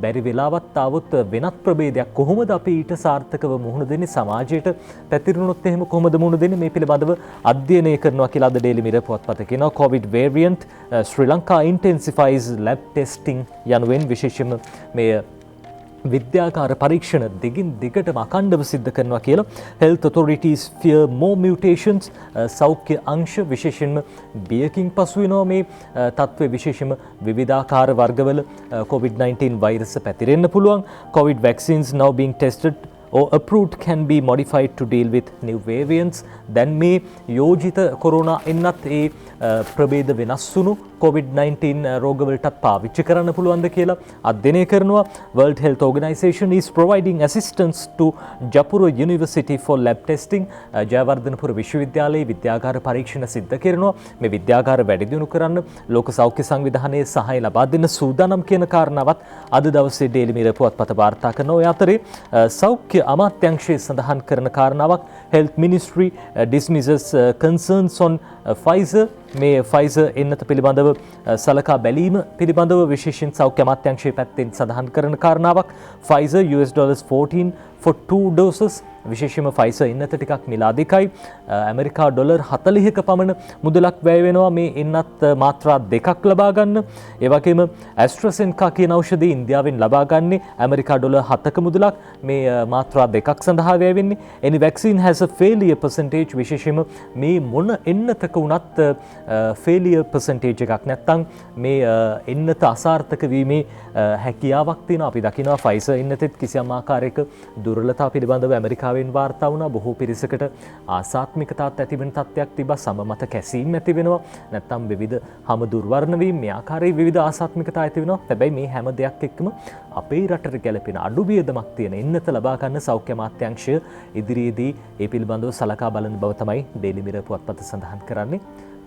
[SPEAKER 1] බැරි වෙලාවත් ආවොත් වෙනත් ප්‍රභේදයක් කොහොමද අපි ඊට සාර්ථකව මුහුණ දෙන්නේ, සමාජයට පැතිරුණොත් එහෙම කොහොමද මුහුණ දෙන්නේ මේ පිළිබඳව අධ්‍යයනය කරනවා කියලා අද ඩේලි මිරර් පුවත්පත කියනවා. COVID variant Sri Lanka intensifies lab testing යනුවෙන් විශේෂම මේ විද්‍යාකාර පරීක්ෂණ දිගින් දිගටම අඛණ්ඩව සිද්ධ කරනවා කියලා. Health authorities fear more mutations. සෞඛ්‍ය අංශ විශේෂයෙන්ම බියකින් පසු වෙනවා මේ තත්ත්වයේ විශේෂම විවිධාකාර වර්ගවල COVID-19 වෛරස පැතිරෙන්න පුළුවන්. COVID vaccines now being tested or approved can be modified to deal with new variants. දැන් මේ යෝජිත කොරෝනා එන්නත් ඒ ප්‍රභේද වෙනස් වුණු COVID-19 රෝගවලටත් පාවිච්චි කරන්න පුළුවන්ද කියලා අධ්‍යයනය කරනවා. World Health Organization is providing assistance to Japura University for lab testing. Jayawardenepura විශ්වවිද්‍යාලයේ විද්‍යාගාර පරීක්ෂණ සිද්ධ කරනවා. මේ විද්‍යාගාර වැඩි දියුණු කරන්න ලෝක සෞඛ්‍ය සංවිධානයේ සහාය ලබා දෙන්න සූදානම් කියන කාරණාවත් අද දවසේ ඩේලි මිරර් පුවත්පත වාර්තා කරනවා. ඔය අතරේ සෞඛ්‍ය අමාත්‍යාංශයේ සඳහන් කරන කාරණාවක් Health Ministry dismisses concerns on Pfizer. මේ Pfizer එන්නත පිළිබඳව සලකා බැලීම පිළිබඳව විශේෂයෙන් සෞඛ්‍ය අමාත්‍යාංශයේ පැත්තෙන් සඳහන් කරන කාරණාවක් Pfizer $14 for 2 doses. විශේෂයෙන්ම Pfizer එන්නත ටිකක් මිල අධිකයි. ඇමරිකා ඩොලර් 40ක පමණ මුදලක් වැය වෙනවා මේ එන්නත් මාත්‍රා දෙකක් ලබා ගන්න. ඒ වගේම AstraZeneca කියන ඖෂධය ඉන්දියාවෙන් ලබා ගන්නේ ඇමරිකා ඩොලර් 7ක මුදලක් මේ මාත්‍රා දෙකක් සඳහා වැය වෙන්නේ. Any vaccine has a failure percentage. විශේෂයෙන්ම මේ මොන එන්නතක වුණත් failure percentage එකක් නැත්නම් මේ එන්නත අසාර්ථක වීමේ හැකියාවක් තියෙනවා. අපි දකිනවා Pfizer එන්නතෙත් කිසියම් ආකාරයක දුර්වලතාව පිළිබඳව ඇමරිකාවේ ලංකාවෙන් වාර්තා වුණා. බොහෝ පිරිසකට ආසාත්මිකතාවත් ඇති වෙන තත්ත්වයක් තිබා. සම මත කැසීම් ඇති වෙනවා. නැත්නම් විවිධ හම දුර්වර්ණ වීම මේ ආකාරයේ විවිධ ආසාත්මිකතා ඇති වෙනවා. හැබැයි මේ හැම දෙයක් එක්කම අපේ රටට ගැලපෙන අඩු වියදමක් තියෙන එන්නත ලබා ගන්න සෞඛ්‍ය අමාත්‍යාංශය ඉදිරියේදී ඒ පිළිබඳව සලකා බලන බව තමයි ඩේලි මිරර් පුවත්පත සඳහන් කරන්නේ.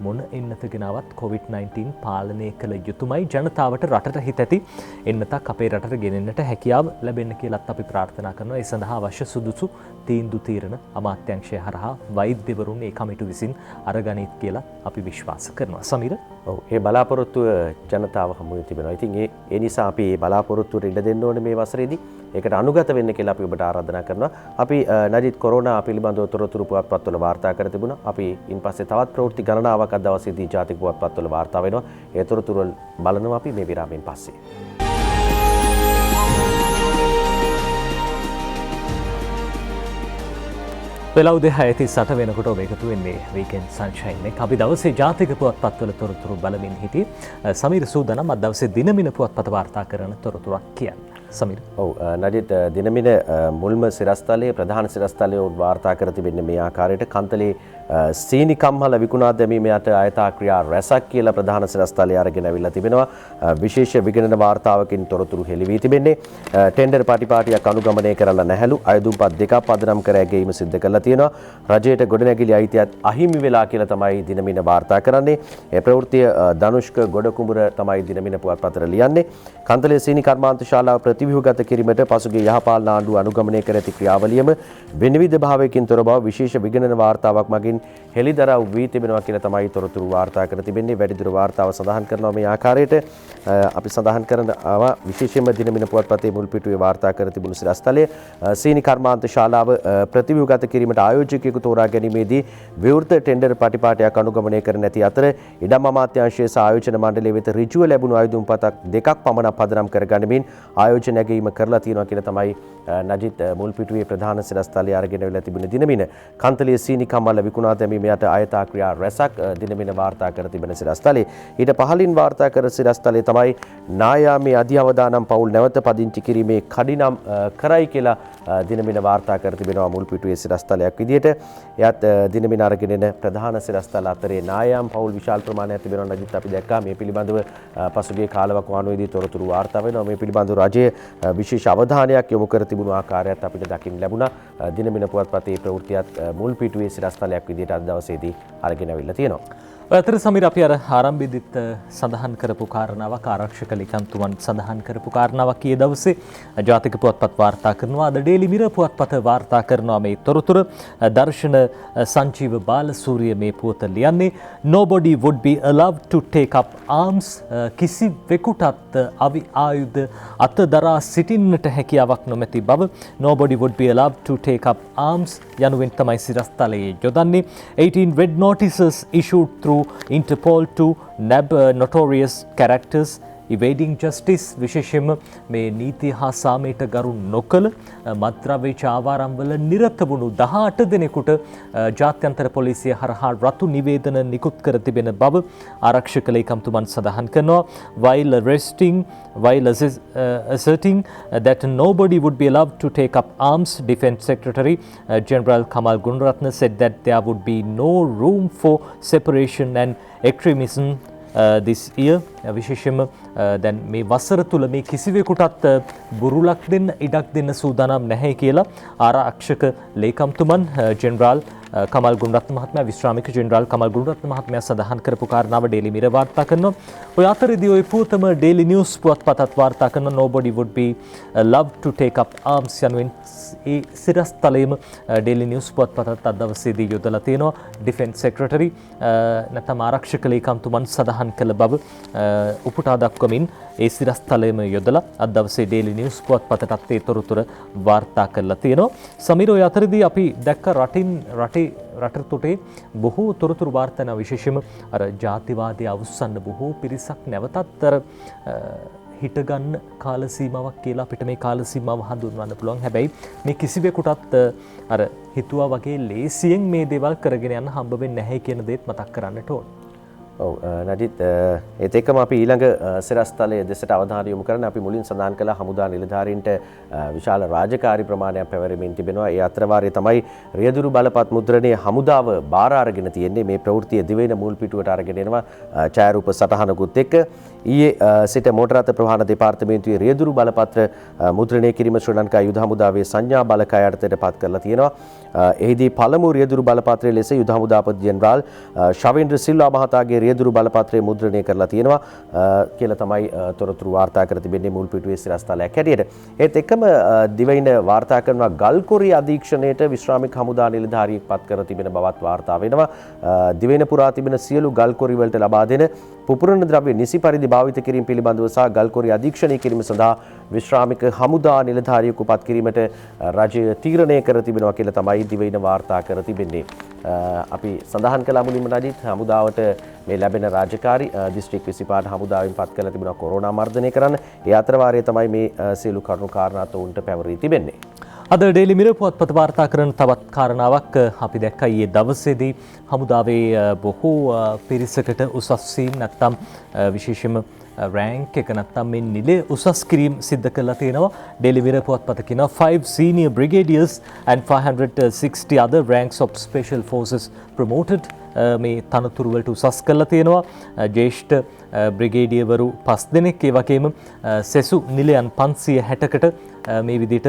[SPEAKER 1] මොන එන්නත ගෙනාවත් COVID-19 පාලනය කළ යුතුමයි. ජනතාවට රටට හිත ඇති එන්නතක් අපේ රටට ගෙනෙන්නට හැකියාව ලැබෙන්න කියලාත් අපි ප්‍රාර්ථනා කරනවා. ඒ සඳහා අවශ්‍ය සුදුසු තීන්දුව తీරන අමාත්‍යාංශය හරහා වෛද්‍යවරුන් ඒ කමිටු විසින් අරගනිත් කියලා අපි විශ්වාස කරනවා. සමීර,
[SPEAKER 2] ඔව්, ඒ බලාපොරොත්තුව ජනතාව හමුවේ තිබෙනවා. ඉතින් ඒ නිසා අපි මේ බලාපොරොත්තුවට ඉඩ දෙන්න ඕනේ මේ වසරේදී. ඒකට අනුගත වෙන්න කියලා අපි ඔබට ආරාධනා කරනවා. අපි නජිත් කොරෝනා පිළිබඳව තොරතුරු පුවත්පත්වල වාර්තා කර තිබුණා. අපි ඉන්පස්සේ තවත් ප්‍රවෘත්ති ගණනාවක් අද දවසේදී ජාතික පුවත්පත්වල වාර්තා වෙනවා. ඒ තොරතුරු බලනවා අපි මේ විරාමයෙන් පස්සේ.
[SPEAKER 1] වෙලා උදේ 6:38 වෙනකොට ඔබ එකතු වෙන්නේ වීකෙන්ඩ් සන්ෂයින් එක. අපි දවසේ ජාතික පුවත්පත්වල තොරතුරු බලමින් හිටියේ. සමීර සූදානම් අද දවසේ දිනමින පුවත්පත වාර්තා කරන තොරතුරක් කියන්න. සමීර.
[SPEAKER 2] ඔව්, නජිත් දිනමින මුල්ම සිරස්තලයේ ප්‍රධාන සිරස්තලයේ වාර්තා කර තිබෙන්නේ මේ ආකාරයට කන්තලේ සීනි කම්හල විකුණා දැමීම යට අයථා ක්‍රියා රැසක් කියලා ප්‍රධාන සිරස්තලයේ අරගෙන අවිල්ලා තිබෙනවා. විශේෂ විගණන වාර්තාවකින් තොරතුරු හෙළි වී තිබෙන්නේ. ටෙන්ඩර් පාටිපාටියක් අනුගමනය කරලා නැහැලු අයදුම්පත් දෙකක් පදනම් කර ඇගීම සිද්ධ කරලා තියෙනවා. රජයට ගොඩනැගිලි අයිතියත් අහිමි වෙලා කියලා තමයි දිනමින වාර්තා කරන්නේ. ඒ ප්‍රවෘත්තිය ධනුෂ්ක ගොඩකුඹුර තමයි දිනමින පුවත්පතට ලියන්නේ. කන්තලේ සීනි කර්මාන්ත ශාලාව ප්‍රතිව්‍යුහගත කිරීමට පසුගිය යහපාලන ආණ්ඩුව අනුගමනය කර ඇති ක්‍රියාවලියම විනිවිද භාවයකින් තොර බව විශේෂ විගණන වාර්තාවක් මගින් හෙළිදරව් වී තිබෙනවා කියලා තමයි තොරතුරු වාර්තා කර තිබෙන්නේ. වැඩිදුර වාර්තාව සඳහන් කරනවා මේ ආකාරයට. අපි සඳහන් කරනවා විශේෂයෙන්ම දිනමින පුවත්පතේ මුල් පිටුවේ වාර්තා කර තිබුණු සිරස්තලයේ සීනි කර්මාන්ත ශාලාව ප්‍රතිව්‍යුහගත කිරීමට ආයෝජකයෙකු තෝරා ගැනීමේදී විවෘත ටෙන්ඩර් පටිපාටියක් අනුගමනය කර නැති අතර ඉඩම් අමාත්‍යාංශයේ සහ ආයෝජන මණ්ඩලය වෙත ඍජුව ලැබුණු අයදුම්පතක් දෙකක් පමණ පදනම් කර ගනිමින් ආයෝජන නැගීම කරලා තියෙනවා කියලා තමයි නජිත් මුල් පිටුවේ ප්‍රධාන සිරස්තලයේ අරගෙන වෙලා තිබෙන දිනමින කන්තලයේ සීනි කම්මල විකුණා දැමීම යට අයථා ක්‍රියා රැසක් දිනමින වාර්තා කර තිබෙන සිරස්තලයේ ඊට පහළින් වාර්තා කර සිරස්තලයේ තමයි නායාමේ අධිඅවදානම් පවුල් නැවත පදිංචි කිරීමේ කඩිනම් කරයි කියලා දිනමින වාර්තා කර තිබෙනවා මුල් පිටුවේ සිරස්තලයක් විදියට. එයත් දිනමින අරගෙන එන ප්‍රධාන සිරස්තල අතරේ නායාම් පවුල් විශාල ප්‍රමාණයක් තිබෙනවා. නජිත් අපි දැක්කා මේ පිළිබඳව පසුගිය කාලවකවානුවේදී තොරතුරු වාර්තා වෙනවා. මේ පිළිබඳව රජයේ විශේෂ අවධානයක් යොමු කර තිබුණු ආකාරයත් අපිට දකින්න ලැබුණා. දිනමින පුවත්පතේ ප්‍රවෘත්තියත් මුල් පිටුවේ සිරස්තලයක් විදියට අද දවසේදී අරගෙන අවිල්ලා තියෙනවා.
[SPEAKER 1] අතර සමීර අපි අර ආරම්භයේදීත් සඳහන් කරපු කාරණාවක් ආරක්ෂක ලේකම්තුමන් සඳහන් කරපු කාරණාවක් ඊයේ දවසේ ජාතික පුවත්පත් වාර්තා කරනවා. අද ඩේලි මිරර් පුවත්පත වාර්තා කරනවා මේ තොරතුර. දර්ශන සංජීව බාලසූරිය මේ පුවත ලියන්නේ nobody would be allowed to take up arms. කිසිවෙකුටත් අවි ආයුධ අතදරා සිටින්නට හැකියාවක් නොමැති බව nobody would be allowed to take up arms යනුවෙන් තමයි සිරස්තලයේ යොදන්නේ. 18 red notices issued through Interpol to nab notorious characters evading justice. විශේෂයෙන්ම මේ නීති හා සාමයට ගරු නොකළ මත්ද්‍රව්‍ය චාවාරම්වල නිරත වුණු 18 දෙනෙකුට ජාත්‍යන්තර පොලිසිය හරහා රතු නිවේදන නිකුත් කර තිබෙන බව ආරක්ෂක ලේකම්තුමන් සඳහන් කරනවා. While asserting that nobody would be allowed to take up arms, Defence Secretary General Kamal Gunaratne said that there would be no room for separation and extremism this year. විශේෂයෙන්ම දැන් මේ වසර තුල මේ කිසිවෙකුටත් බුරුලක් දෙන්න ඉඩක් දෙන්න සූදානම් නැහැ කියලා ආරක්ෂක ලේකම්තුමන් ජෙනරාල් කමල් ගුණරත්න මහත්මයා විශ්‍රාමික ජෙනරාල් කමල් ගුණරත්න මහත්මයා සඳහන් කරපු කාරණාව ඩේලි මිරර් වාර්තා කරනවා. ඔය අතරදී ඔය පුවතම ඩේලි නිවුස් පුවත්පතත් වාර්තා කරන nobody would be allowed to take up arms යනුවෙන් ඒ සිරස්තලයේම ඩේලි නිවුස් පුවත්පතත් අද දවසේදී යොදලා තියෙනවා. ඩිෆෙන්ස් සෙක්‍රටරි නැත්නම් ආරක්ෂක ලේකම්තුමන් සඳහන් කළ බව උපුටා දක්වමින් ඒ සිරස්තලයේම යොදලා අද දවසේ ඩේලි නිවුස් පුවත්පතටත් ඒ තොරතුර වාර්තා කරලා තියෙනවා. සමීර ඔය අතරදී අපි දැක්ක රටේ බොහෝ තොරතුරු වාර්තා වෙන විශේෂයෙන්ම අර ජාතිවාදී අවුස්සන්න බොහෝ පිරිසක් නැවතත් අර හිටගන්න කාල සීමාවක් කියලා අපිට මේ කාල සීමාව හඳුන්වන්න පුළුවන්. හැබැයි මේ කිසිවෙකුටත් අර හිතුවා වගේ ලේසියෙන් මේ දේවල් කරගෙන යන්න හම්බ වෙන්නේ නැහැ කියන දේත් මතක් කරන්නට ඕන.
[SPEAKER 2] ඔව් නජිත් ඒත් එක්කම අපි ඊළඟ සිරස්තලයේ දෙසට අවධානය යොමු කරන්න අපි මුලින් සඳහන් කළ හමුදා නිලධාරීන්ට විශාල රාජකාරී ප්‍රමාණයක් පැවරෙමින් තිබෙනවා. ඒ අතර වාරයේ තමයි රියදුරු බලපත් මුද්‍රණයේ හමුදාව බාර අරගෙන තියෙන්නේ. මේ ප්‍රවෘත්තිය දිවයින මුල් පිටුවට අරගෙන එනවා ඡායාරූප සටහනකුත් එක්ක. ඊයේ සිට මෝටර රථ ප්‍රවාහන දෙපාර්තමේන්තුවේ රියදුරු බලපත්‍ර මුද්‍රණය කිරීම ශ්‍රී ලංකා යුද හමුදාවේ සංඥා බලකය යටතට පත් කරලා තියෙනවා. එහිදී පළමු රියදුරු බලපත්‍රයේ ලෙස යුද හමුදාපති ජෙනරාල් ශවේන්ද්‍ර සිල්වා මහතාගේ රියදුරු බලපත්‍රය මුද්‍රණය කරලා තියෙනවා කියලා තමයි තොරතුරු වාර්තා කර තිබෙන්නේ මුල් පිටුවේ සිරස්තලයක් හැටියට. ඒත් එක්කම දිවයින වාර්තා කරනවා ගල්කොරි අධීක්ෂණයට විශ්‍රාමික හමුදා නිලධාරියෙක් පත් කර තිබෙන බවත් වාර්තා වෙනවා. දිවයින පුරා තිබෙන සියලු ගල්කොරි වලට ලබා දෙන පුපුරන ද්‍රව්‍ය නිසි පරිදි භාවිත කිරීම පිළිබඳව සහ ගල්කොරි අධීක්ෂණය කිරීම සඳහා විශ්‍රාමික හමුදා නිලධාරියෙකු පත් කිරීමට රජය තීරණය කර තිබෙනවා කියලා තමයි දිවයින වාර්තා කර තිබෙන්නේ. අපි සඳහන් කළ මුලින්ම රජිත් හමුදාවට මේ ලැබෙන රාජකාරී දිස්ත්‍රික් 25 හමුදාවෙන් පත් කරලා තිබෙනවා කොරෝනා මර්ධනය කරන්න. ඒ අතර වාරයේ තමයි මේ සියලු කරුණු කාරණා තෝන්ට පැවරී තිබෙන්නේ.
[SPEAKER 1] අද ඩේලි මිරර් පුවත්පත වාර්තා කරන තවත් කාරණාවක් අපි දැක්කා ඊයේ දවසේදී හමුදාවේ බොහෝ පිරිසකට උසස් සීන් නැත්නම් විශේෂයෙන්ම රෑන්ක් එක නැත්නම් මේ නිලය උසස් කිරීම සිද්ධ කරලා තියෙනවා. ඩේලි මිරර් පුවත්පත කියනවා 5 senior brigadiers and 560 other ranks of special forces promoted මේ තනතුරු වලට උසස් කරලා තියෙනවා. ජ්‍යෙෂ්ඨ බ්‍රිගේඩියර්වරු 5 දෙනෙක් ඒ වගේම සෙසු නිලයන් 560කට මේ විදිහට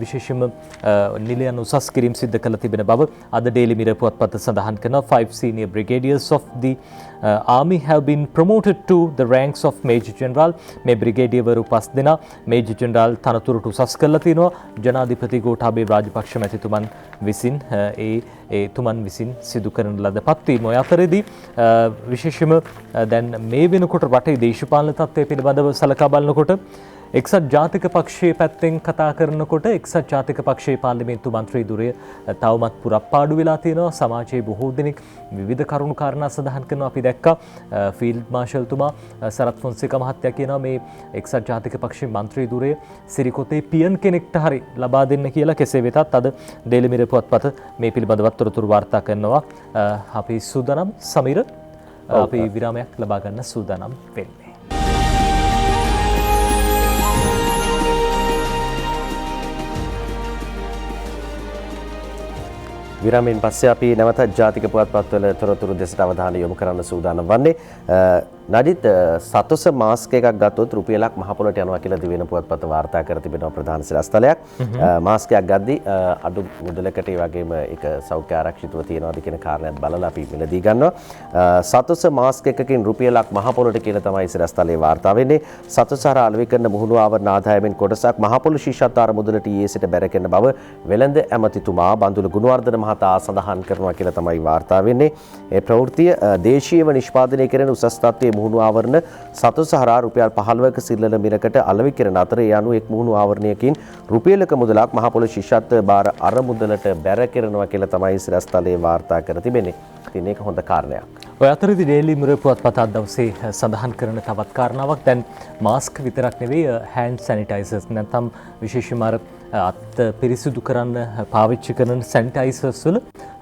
[SPEAKER 1] විශේෂයෙන්ම නිලයන් උසස් කිරීම සිද්ධ කරලා තිබෙන බව අද ඩේලි මිරර් පුවත්පත සඳහන් කරනවා. 5 senior brigadiers of the army have been promoted to the ranks of major general. මේ බ්‍රිගේඩියර්වරු 5 දෙනා මේජර් ජෙනරාල් තනතුරට උසස් කරලා තිනවා. ජනාධිපති ගෝඨාභය රාජපක්ෂ මැතිතුමන් විසින් ඒ තුමන් විසින් සිදු කරන ලද පත්වීම. ඔය අතරේදී විශේෂයෙන්ම දැන් මේ වෙනකොට රටේ දේශපාලන තත්ත්වය පිළිබඳව සලකා බලනකොට එක්සත් ජාතික පක්ෂයේ පැත්තෙන් කතා කරනකොට එක්සත් ජාතික පක්ෂයේ පාර්ලිමේන්තු මන්ත්‍රී ධුරය තවමත් පුරප්පාඩු වෙලා තියෙනවා. සමාජයේ බොහෝ දෙනෙක් විවිධ කරුණු කාරණා සඳහන් කරනවා. අපි දැක්කා ෆීල්ඩ් මාර්ෂල්තුමා සරත් ෆොන්සේකා මහත්තයා කියනවා මේ එක්සත් ජාතික පක්ෂයේ මන්ත්‍රී ධුරය සිරිකොතේ පියන් කෙනෙක්ට හරි ලබා දෙන්න කියලා. කෙසේ වෙතත් අද ඩේලි මිරර් පුවත්පත මේ පිළිබඳව තොරතුරු වාර්තා කරනවා. අපි සූදානම් සමීර අපි විරාමයක් ලබා ගන්න සූදානම් වෙන්නේ.
[SPEAKER 2] විරාමයෙන් පස්සේ අපි නැවතත් ජාතික පුවත්පත්වල තොරතුරු දෙසට අවධානය යොමු කරන්න සූදානම් වන්නේ. නජිත් සතොස මාස්ක් එකක් ගත්තොත් රුපියලක් මහ පොළට යනවා කියලා දිවෙන පුවත්පත වාර්තා කර තිබෙනවා ප්‍රධාන සිරස්තලයක්. මාස්ක් එකක් ගද්දී අඩු මුදලකට ඒ වගේම ඒක සෞඛ්‍ය ආරක්ෂිතව තියනවාද කියන කාරණයක් බලලා අපි මිලදී ගන්නවා. සතොස මාස්ක් එකකින් රුපියලක් මහ පොළට කියලා තමයි සිරස්තලයේ වාර්තා වෙන්නේ. සතොස හරහා අලෙවි කරන මුහුණු ආවරණ ආදායමෙන් කොටසක් මහ පොළ ශිෂ්‍යත්වර මුදලට ඊයේ සිට බැර කරන බව වෙළඳ ඇමතිතුමා බන්දුල ගුණවර්ධන මහතා සඳහන් කරනවා කියලා තමයි වාර්තා වෙන්නේ. ඒ ප්‍රවෘත්තිය දේශීයව නිෂ්පාදනය කරන උසස් තත්ත්වයේ මුහුණු ආවරණ සතොස හරහා රුපියල් 15ක සිල්ලල මිලකට අලෙවි කරන අතර ඒ අනුව එක් මුහුණු ආවරණයකින් රුපියලක මුදලක් මහ පොළ ශිෂ්‍යත්ව බාර අර මුදලට බැර කරනවා කියලා තමයි සිරස්තලයේ වාර්තා කර තිබෙන්නේ. ඉතින් ඒක හොඳ කාරණයක්.
[SPEAKER 1] ඔය අතරේදී ඩේලි මිරර් පුවත්පත අද දවසේ සඳහන් කරන තවත් කාරණාවක් දැන් මාස්ක් විතරක් නෙවෙයි හෑන්ඩ් සැනිටයිසර්ස් නැත්නම් විශේෂයෙන්ම අත් පිරිසිදු කරන්න පාවිච්චි කරන සැනිටයිසර්ස් වල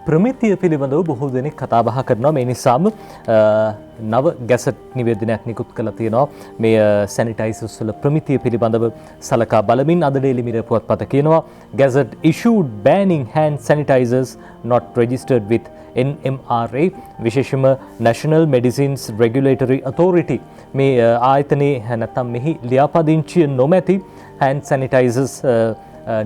[SPEAKER 1] ප්‍රමිතිය පිළිබඳව බොහෝ දෙනෙක් කතා බහ කරනවා. මේ නිසාම නව ගැසට් නිවේදනයක් නිකුත් කළා තියෙනවා මේ සැනිටයිසර්ස් වල ප්‍රමිතිය පිළිබඳව සලකා බලමින් අද ඩේලි මිරර් පුවත්පත කියනවා gazette issued banning hand sanitizers not registered with NMRA විශේෂම National Medicines Regulatory Authority මේ ආයතනයේ නැත්නම් මෙහි ලියාපදිංචිය නොමැති hand sanitizers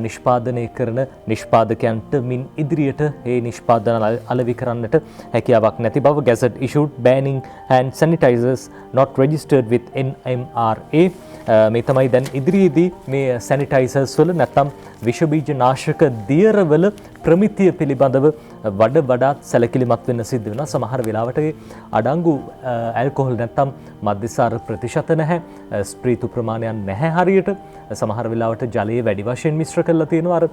[SPEAKER 1] නිෂ්පාදනය කරන නිෂ්පාදකයන්ට මින් ඉදිරියට ඒ නිෂ්පාදන අලෙවි කරන්නට හැකියාවක් නැති බව gazette issued banning hand sanitizers not registered with NMRA මේ තමයි දැන් ඉදිරියේදී මේ සැනිටයිසර්ස් වල නැත්නම් විෂ බීජ නාශක දියරවල ප්‍රමිතිය පිළිබඳව වඩාත් සැලකිලිමත් වෙන්න සිද්ධ වෙනවා. සමහර වෙලාවට අඩංගු ඇල්කොහොල් නැත්නම් මද්යසාර ප්‍රතිශත නැහැ, ස්ප්‍රීතු ප්‍රමාණයක් නැහැ හරියට. සමහර වෙලාවට ජලයේ වැඩි වශයෙන් මිශ්‍ර කරලා තියෙනවා. අර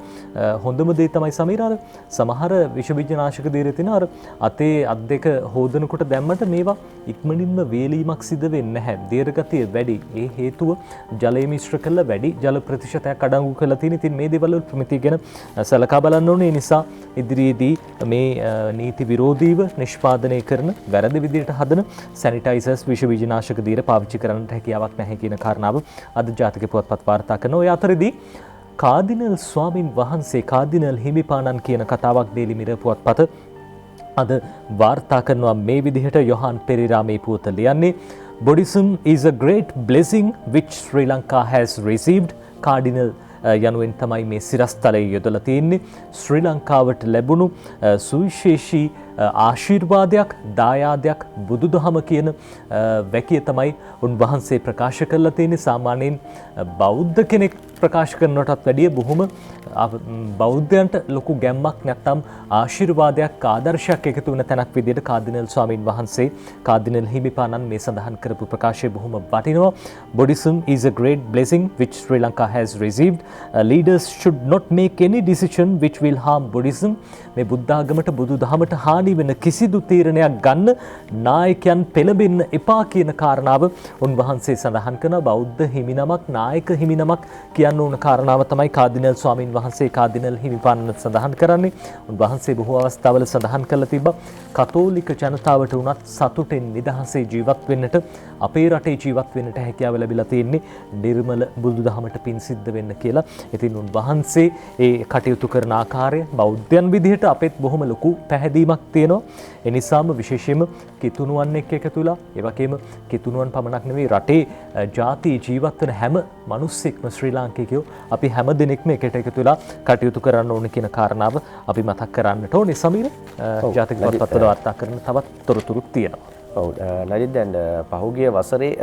[SPEAKER 1] හොඳම දේ තමයි සමීර අර සමහර විෂ බීජ නාශක දියර තියෙනවා. අර අතේ අත් දෙක හොදනකොට දැම්මට මේවා ඉක්මනින්ම වේලීමක් සිදු වෙන්නේ නැහැ. දියර ගතිය වැඩි. ඒ හේතුව ජලයේ මිශ්‍ර කරලා වැඩි ජල ප්‍රතිශතයක් අඩංගු කරලා තියෙන. ඉතින් මේ දේවල් වල ප්‍රමිතිය ගැන සලකා බලන්න ඕනේ. ඒ නිසා ඉදිරියේදී මේ නීති විරෝධීව නිෂ්පාදනය කරන වැරදි විදිහට හදන සැනිටයිසර්ස් විෂ බීජනාශක දීලා පාවිච්චි කරන්නට හැකියාවක් නැහැ කියන කාරණාව අද ජාතික පුවත්පත් වාර්තා කරනවා. ඔය අතරදී කාදිනල් ස්වාමින් වහන්සේ කාදිනල් හිමිපාණන් කියන කතාවක් ඩේලි මිරර් පුවත්පත අද වාර්තා කරනවා මේ විදිහට. යොහාන් පෙරේරා මේ පුවත ලියන්නේ Buddhism is a great blessing which Sri Lanka has received. Cardinal යනුවෙන් තමයි මේ සිරස්තලය යොදලා තියෙන්නේ. ශ්‍රී ලංකාවට ලැබුණු සුවිශේෂී ආශිර්වාදයක් දායාදයක් බුදුදහම කියන වැකිය තමයි උන්වහන්සේ ප්‍රකාශ කරලා තියෙන්නේ. සාමාන්‍යයෙන් බෞද්ධ කෙනෙක් ප්‍රකාශ කරනටත් වැඩිය බොහොම බෞද්ධයන්ට ලොකු ගැම්මක් නැත්නම් ආශිර්වාදයක් ආදර්ශයක් එකතු වෙන තැනක් විදිහට කාදිනල් ස්වාමීන් වහන්සේ කාදිනල් හිමිපාණන් මේ සඳහන් කරපු ප්‍රකාශය බොහොම වටිනවා. Buddhism is a great blessing which Sri Lanka has received. Leaders should not make any decision which will harm Buddhism. මේ බුද්ධ ආගමට බුදුදහමට හානි වෙන කිසිදු තීරණයක් ගන්න නායකයන් පෙළඹෙන්න එපා කියන කාරණාව උන්වහන්සේ සඳහන් කරන බෞද්ධ හිමිනමක් නායක හිමිනමක් කියන්න ඕන කාරණාව තමයි කාදිනල් ස්වාමීන් වහන්සේ කාදිනල් හිමිපාණන් සඳහන් කරන්නේ. උන්වහන්සේ බොහෝ අවස්ථාවල සඳහන් කරලා තිබ්බා කතෝලික ජනතාවට උනත් සතුටෙන් නිදහසේ ජීවත් වෙන්නට අපේ රටේ ජීවත් වෙන්නට හැකියාව ලැබිලා තියෙන්නේ නිර්මල බුදුදහමට පින් සිද්ධ වෙන්න කියලා. ඉතින් උන්වහන්සේ ඒ කටයුතු කරන ආකාරය බෞද්ධයන් විදිහට අපෙත් බොහොම ලොකු පැහැදීමක් තියෙනවා. ඒ නිසාම විශේෂයෙන්ම කිතුණුවන් එක්ක එකතු වෙලා ඒ වගේම කිතුණුවන් පමණක් නෙවෙයි රටේ ජාති ජීවත් වෙන හැම මිනිස්සෙක්ම ශ්‍රී ලාංකිකයෝ අපි හැම දිනෙකම එකට එකතු වෙලා කටයුතු කරන්න ඕනේ කියන කාරණාව අපි මතක් කරන්නට ඕනේ. සමීර ජාතික පොත්පත්වල වාර්තා කරන තවත් තොරතුරුත් තියෙනවා.
[SPEAKER 2] ඔව් නලින් දැන් පහුගිය වසරේ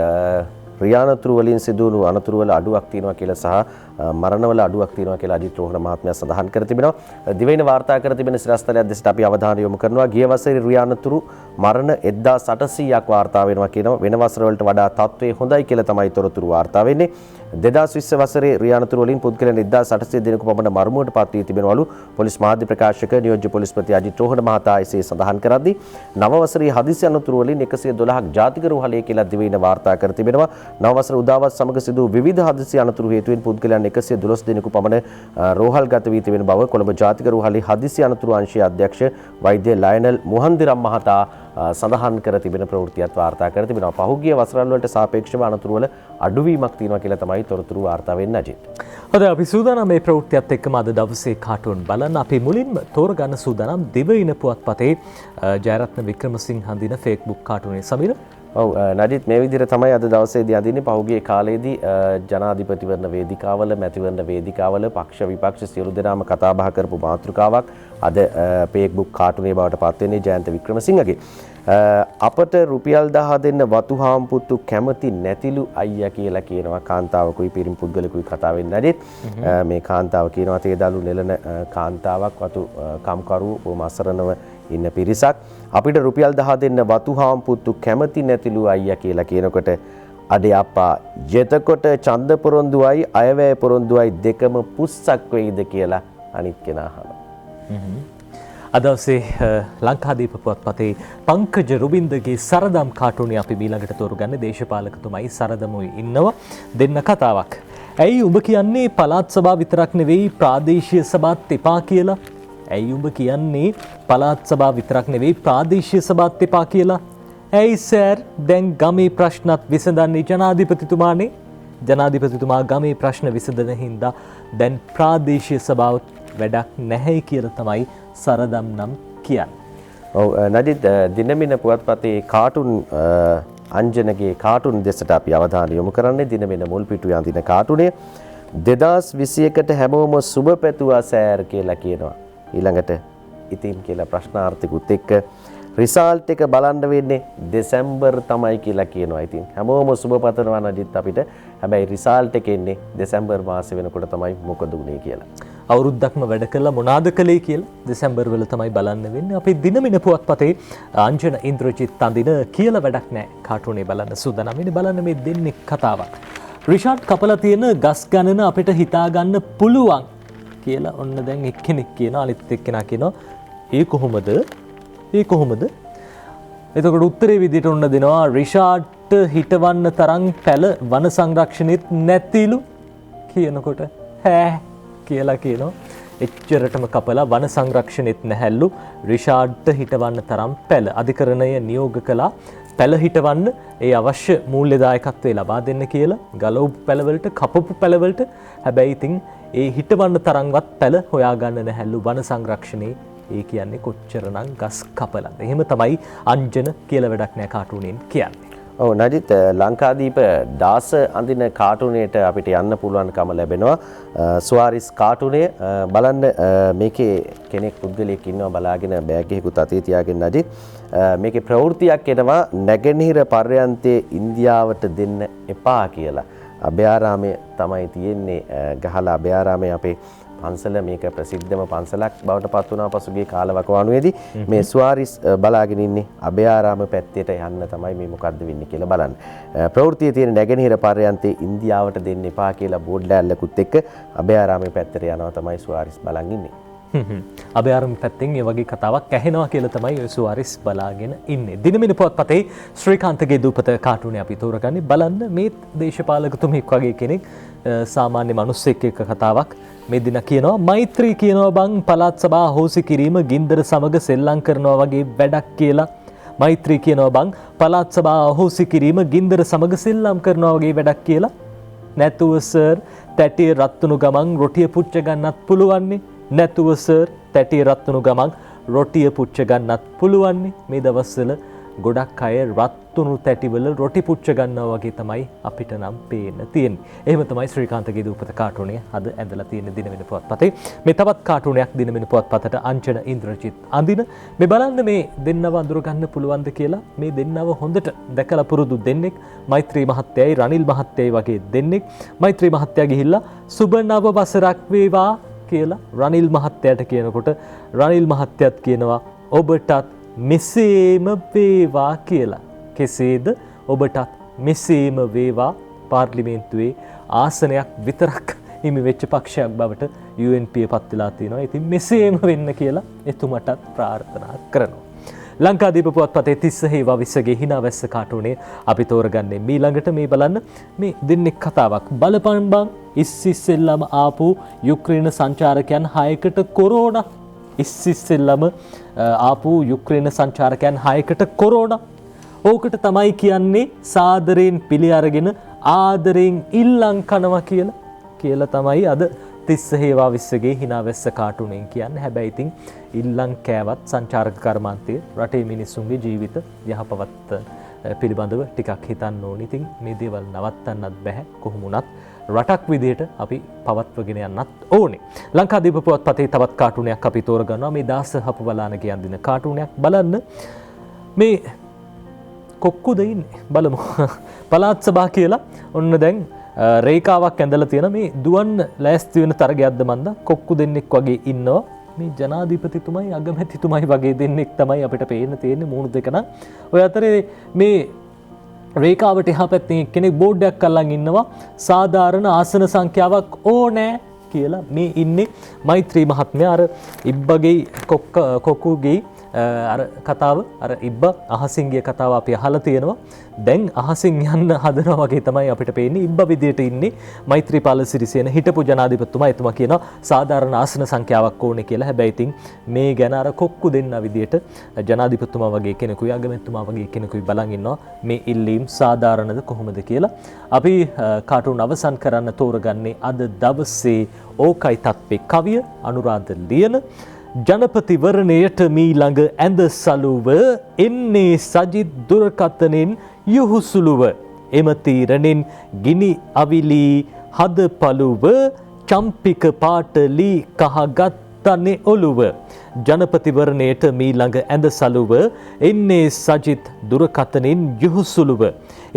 [SPEAKER 2] රියානතුරු වලින් සිදුවුණු අනතුරු වල අඩුවක් තියෙනවා කියලා සහ මරණවල අඩුවක් තියෙනවා කියලා අජිත් රෝහණ මහත්මයා සඳහන් කර තිබෙනවා. දිවයින වාර්තා කර තිබෙන සිරස්තලයක් දෙසට අපි අවධානය යොමු කරනවා. ගිය වසරේ රියානතුරු මරණ 1800ක් වාර්තා වෙනවා කියනවා. වෙන වසර වලට වඩා තත්ත්වය හොඳයි කියලා තමයි තොරතුරු වාර්තා වෙන්නේ. 2020 වසරේ රියානතුරු වලින් පුද්ගලයන් 1800 දෙනෙකු පමණ මරමුවට පත් වී තිබෙනවලු පොලිස් මාධ්‍ය ප්‍රකාශක නියෝජ්‍ය පොලිස්පති අජිත් රෝහණ මහතා එසේ සඳහන් කරද්දී නව වසරේ හදිසි අනතුරු වලින් 112ක් ජාතික රෝහලේ කියලා දිවයින වාර්තා කර තිබෙනවා. නව වසර උදාවත් සමග සිදු විවිධ හදිසි අනතුරු හේතුවෙන් පුද්ගලයන් 112 දෙනෙකු පමණ රෝහල්ගත වී තිබෙන බව කොළඹ ජාතික රෝහලේ හදිසි අනතුරු අංශයේ අධ්‍යක්ෂ වෛද්‍ය ලයනල් මුහන්දිරම් මහතා සඳහන් කර තිබෙන ප්‍රවෘත්තියක් වාර්තා කර තිබෙනවා. පහුගිය වසරන් වලට සාපේක්ෂව අනතුරු වල අඩුවීමක් තියෙනවා කියලා තමයි තොරතුරු වාර්තා වෙන්නේ අජිත්.
[SPEAKER 1] හොඳයි අපි සූදානම් මේ ප්‍රවෘත්තියත් එක්කම අද දවසේ කාටුන් බලන්න. අපි මුලින්ම තෝරගන්න සූදානම් දිවයින පුවත්පතේ ජයරත්න වික්‍රමසිංහ හඳින ෆේස්බුක් කාටුනේ. සමීර
[SPEAKER 2] ඔව් නජිත් මේ විදිහට තමයි අද දවසේදී අදින්නේ. පහුගිය කාලේදී ජනාධිපතිවරණ වේදිකාවල මැතිවරණ වේදිකාවල පක්ෂ විපක්ෂ සියලු දෙනාම කතා බහ කරපු මාතෘකාවක් අද ෆේස්බුක් කාටුනේ බවට පත් වෙන්නේ ජයන්ත වික්‍රමසිංහගේ. අපට රුපියල් 10 දෙන්න වතු හාම්පුත්තු කැමති නැතිලු අයියා කියලා කියනවා කාන්තාවකුයි පිරිමි පුද්ගලෙකුයි කතා වෙන්නේ නැදිත් මේ කාන්තාව කියනවා තේදලු නෙලන කාන්තාවක් වතු කම්කරු බොහොම අසරණව ඉන්න පිරිසක් අපිට රුපියල් 10 දෙන්න වතු හාම්පුත්තු කැමති නැතිලු අයියා කියලා කියනකොට අඩේ අප්පා යතකොට ඡන්ද පොරොන්දුවයි අයවැය පොරොන්දුවයි දෙකම පුස්සක් වෙයිද කියලා අනිත් කෙනා අහනවා.
[SPEAKER 1] අදවසේ ලංකාදීප පුවත්පතේ පංකජ රුබින්දගේ සරදම් කාටුනේ අපි ඊළඟට තෝරගන්නේ දේශපාලකතුමයි සරදමුයි ඉන්නවා දෙන්න කතාවක්. ඇයි උඹ කියන්නේ පළාත් සභාව විතරක් නෙවෙයි ප්‍රාදේශීය සභාත් එපා කියලා? ඇයි උඹ කියන්නේ පළාත් සභාව විතරක් නෙවෙයි ප්‍රාදේශීය සභාත් එපා කියලා? ඇයි සර් දැන් ගමේ ප්‍රශ්නත් විසඳන්නේ ජනාධිපතිතුමානේ? ජනාධිපතිතුමා ගමේ ප්‍රශ්න විසඳන හින්දා දැන් ප්‍රාදේශීය සභාව වැඩක් නැහැ කියලා තමයි සරදම් නම් කියන්නේ.
[SPEAKER 2] ඔව් නජිත් දිනමින පුවත්පතේ කාටුන් අංජනගේ කාටුන් දෙසට අපි අවධානය යොමු කරන්නේ. දිනමින මුල් පිටුවේ අඳින කාටුනේ 2021ට හැමෝම සුබ පැතුවා සෑර් කියලා කියනවා. ඊළඟට ඉතින් කියලා ප්‍රශ්නාර්ථිකුත් එක්ක රිසල්ට් එක බලන්න වෙන්නේ දෙසැම්බර් තමයි කියලා කියනවා. ඉතින් හැමෝම සුබ පතනවා නජිත් අපිට. හැබැයි රිසල්ට් එක එන්නේ දෙසැම්බර් මාසෙ වෙනකොට තමයි මොකද උනේ කියලා.
[SPEAKER 1] අවුරුද්දක්ම වැඩ කළා මොනාද කළේ කියලා දෙසැම්බර් වල තමයි බලන්න වෙන්නේ. අපි දිනමින පුවත්පතේ අංජන ඉන්ද්‍රජිත් අඳින කියලා වැඩක් නැහැ කාටුනේ බලන්න සූදානම් වෙන්නේ. බලන්න මේ දෙන්නේ කතාවක්. රිෂාඩ් කපලා තියෙන ගස් ගණන අපිට හිතා ගන්න පුළුවන් කියලා ඔන්න දැන් එක්කෙනෙක් කියනවා අනිත් එක්කෙනා කියනවා ඒ කොහොමද? ඒ කොහොමද? එතකොට උත්තරේ විදිහට ඔන්න දෙනවා රිෂාඩ්ට හිටවන්න තරම් පැල වන සංරක්ෂණෙත් නැතිලු කියනකොට ඈ කියලා කියනවා. එච්චරටම කපලා වන සංරක්ෂණෙත් නැහැලු රිෂාඩ්ට හිටවන්න තරම් පැල අධිකරණය නියෝග කළා පැල හිටවන්න ඒ අවශ්‍ය මූල්‍ය දායකත්වය ලබා දෙන්න කියලා ගලවපු පැලවලට කපපු පැලවලට හැබැයි ඉතින් ඒ හිටවන්න තරම්වත් පැල හොයාගන්න නැහැලු වන සංරක්ෂණේ ඒ කියන්නේ කොච්චරනම් ගස් කපලාද. එහෙම තමයි අංජන කියලා වැඩක් නෑ කාටුනෙන් කියන්නේ.
[SPEAKER 2] ඔව් නජිත් ලංකාදීප දාස අඳින කාටුනේට අපිට යන්න පුළුවන්කම ලැබෙනවා. ස්වාරිස් කාටුනේ බලන්න මේකේ කෙනෙක් පුද්ගලයෙක් ඉන්නවා බලාගෙන බෑග් එකකුත් අතේ තියාගෙන නජිත් මේකේ ප්‍රවෘත්තියක් එනවා නැගෙනහිර පර්යන්තයේ ඉන්දියාවට දෙන්න එපා කියලා. අභයාරාමයේ තමයි තියෙන්නේ ගහලා අභයාරාමයේ අපේ පන්සල මේක ප්‍රසිද්ධම පන්සලක් බවට පත් වුණා පසුගිය කාලවකවානුවේදී මේ ස්වාරිස් බලාගෙන ඉන්නේ අභයාරාම පැත්තට යන්න තමයි මේ මොකද්ද වෙන්නේ කියලා බලන්න. ප්‍රවෘත්තියේ තියෙන නැගෙනහිර පර්යන්තයේ ඉන්දියාවට දෙන්න එපා කියලා බෝඩ් ලෑල්ලකුත් එක්ක අභයාරාමයේ පැත්තට යනවා තමයි ස්වාරිස් බලන් ඉන්නේ.
[SPEAKER 1] අභයාරාම පැත්තෙන් ඒ වගේ කතාවක් ඇහෙනවා කියලා තමයි ඔය ස්වාරිස් බලාගෙන ඉන්නේ. දිනමින පුවත්පතේ ශ්‍රීකාන්තගේ දූපත කාටුනේ අපි තෝරගන්නේ. බලන්න මේ දේශපාලකතුමෙක් වගේ කෙනෙක් සාමාන්‍ය මිනිස්සෙක් එක්ක කතාවක් මේ දින කියනවා මෛත්‍රී කියනවා බං පළාත් සභා හොසි කිරීම ගින්දර සමග සෙල්ලම් කරනවා වගේ වැඩක් කියලා. මෛත්‍රී කියනවා බං පළාත් සභා හොසි කිරීම ගින්දර සමග සෙල්ලම් කරනවා වගේ වැඩක් කියලා. නැතුව සර් තැටිය රත් වුණු ගමන් රොටිය පුච්ච ගන්නත් පුළුවන්නේ. නැතුව සර් තැටිය රත් වුණු ගමන් රොටිය පුච්ච ගන්නත් පුළුවන්නේ. මේ දවස්වල ගොඩක් අය රත් වුණු තැටිවල රොටි පුච්ච ගන්නවා වගේ තමයි අපිට නම් පේන්න තියෙන්නේ. එහෙම තමයි ශ්‍රීකාන්තගේ දූපත කාටුනේ අද ඇඳලා තියෙන දිනවෙන පුවත්පතේ. මේ තවත් කාටුනයක් දිනවෙන පුවත්පතට අංජන ඉන්ද්‍රජිත් අඳින. මේ බලන්න මේ දෙන්නව අඳුර ගන්න පුළුවන්ද කියලා. මේ දෙන්නව හොඳට දැකලා පුරුදු දෙන්නෙක් මෛත්‍රී මහත්තයයි රනිල් මහත්තයයි වගේ දෙන්නෙක්. මෛත්‍රී මහත්තයා ගිහිල්ලා සුබ නව වසරක් වේවා කියලා රනිල් මහත්තයාට කියනකොට රනිල් මහත්තයත් කියනවා ඔබටත් මෙසේම වේවා කියලා. කෙසේද ඔබටත් මෙසේම වේවා. පාර්ලිමේන්තුවේ ආසනයක් විතරක් හිමි වෙච්ච පක්ෂයක් බවට UNP පත් වෙලා තියෙනවා. ඉතින් මෙසේම වෙන්න කියලා එතුමටත් ප්‍රාර්ථනා කරනවා. ලංකාදීප පුවත්පතේ 30/20ගේ හිනාවැස්ස කාටුනේ අපි තෝරගන්නේ ඊළඟට මේ බලන්න මේ දෙන්නේ කතාවක් බලපන් බං ඉස්සිස්සෙල්ලම ආපු යුක්‍රේන සංචාරකයන් 6කට කොරෝනා ඉස්සිස්සෙල්ලම ආපු යුක්‍රේන සංචාරකයන් 6කට කොරෝනා. ඕකට තමයි කියන්නේ සාදරයෙන් පිළි අරගෙන ආදරයෙන් ඉල්ලන් කනවා කියලා තමයි අද 30/20ගේ හිනාවැස්ස කාටුනෙන් කියන්නේ. හැබැයි ඉතින් ඉල්ලන් කෑවත් සංචාරක කර්මාන්තය රටේ මිනිස්සුන්ගේ ජීවිත යහපවත් පිළිබඳව ටිකක් හිතන්න ඕනේ. ඉතින් මේ දේවල් නවත්තන්නත් බෑ. කොහොම වුණත් රටක් විදියට අපි පවත්වගෙන යන්නත් ඕනේ. ලංකාදීප පුවත්පතේ තවත් කාටුනයක් අපි තෝරගන්නවා. මේ දාස හපුවලානගේ අඳින කාටුනයක් බලන්න. මේ කොක්කුද ඉන්නේ බලමු. පළාත් සභා කියලා ඔන්න දැන් රේඛාවක් ඇඳලා තියෙන මේ දුවන්න ලෑස්ති වෙන තරගයක්ද මන්ද කොක්කු දෙන්නෙක් වගේ ඉන්නවා. මේ ජනාධිපතිතුමයි අගමැතිතුමයි වගේ දෙන්නෙක් තමයි අපිට පේන්න තියෙන්නේ මූණු දෙක නම්. ඔය අතරේ මේ රේඛාවට එහා පැත්තේ කෙනෙක් බෝඩ් එකක් අල්ලන් ඉන්නවා සාධාරණ ආසන සංඛ්‍යාවක් ඕනෑ කියලා. මේ ඉන්නේ මෛත්‍රී මහත්මයා. අර ඉබ්බගේ කොක්කුගේ අර කතාව අර ඉබ්බ අහසින් ගිය කතාව අපි අහලා තියෙනවා. දැන් අහසින් යන්න හදනවා වගේ තමයි අපිට පේන්නේ. ඉබ්බ විදියට ඉන්නේ මෛත්‍රීපාල සිරිසේන හිටපු ජනාධිපතිතුමා. එතුමා කියනවා සාධාරණ ආසන සංඛ්‍යාවක් ඕනේ කියලා. හැබැයි ඉතින් මේ ගැන අර කොක්කු දෙන්න විදියට ජනාධිපතිතුමා වගේ කෙනෙකුයි අගමැතිතුමා වගේ කෙනෙකුයි බලන් ඉන්නවා මේ ඉල්ලීම් සාධාරණද කොහොමද කියලා. අපි කාටුන් අවසන් කරන්න තෝරගන්නේ අද දවසේ ඕකයි තත්ත්වේ කවිය අනුරාධ ලියන ජනපතිවරණයට මීළඟ ඇඳ සලුව එන්නේ සජිත් දුරකථනෙන් යුහුසුළුව එම තීරණෙන් ගිනි අවිලි හද පළුව චම්පික පාටලි කහගත්තනේ ඔළුව ජනපතිවරණයට මීළඟ ඇඳ සලුව එන්නේ සජිත් දුරකථනෙන් යුහුසුළුව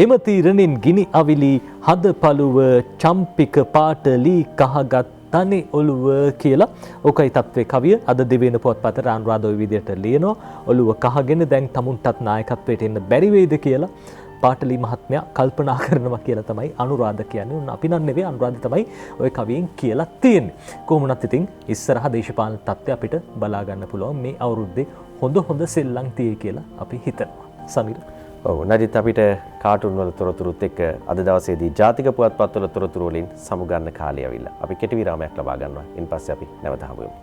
[SPEAKER 1] එම තීරණෙන් ගිනි අවිලි හද පළුව චම්පික පාටලි කහගත් තනි ඔළුව කියලා ඕකයි තත්ත්වේ කවිය අද දෙවෙනි පොත්පතට අනුරාධ ඔය විදියට ලියනවා. ඔළුව කහගෙන දැන් තමුන්ටත් නායකත්වයට එන්න බැරි වෙයිද කියලා පාටලි මහත්මයා කල්පනා කරනවා කියලා තමයි අනුරාධ කියන්නේ. උන් අපි නම් නෙවෙයි අනුරාධ තමයි ওই කවියෙන් කියලා තියෙන්නේ. කොහොම වුණත් ඉතින් ඉස්සරහ දේශපාලන තත්ත්වය අපිට බලා ගන්න පුළුවන් මේ අවුරුද්දේ හොඳ සෙල්ලම් තියේ කියලා අපි හිතනවා. සමීර
[SPEAKER 2] ඔව් නජිත් අපිට කාටුන් වල තොරතුරුත් එක්ක අද දවසේදී ජාතික පුවත්පත්වල තොරතුරු වලින් සමුගන්න කාලය ඇවිල්ලා. අපි කෙටි විරාමයක් ලබා ගන්නවා. ඉන්පස්සේ අපි නැවත හමු වෙමු.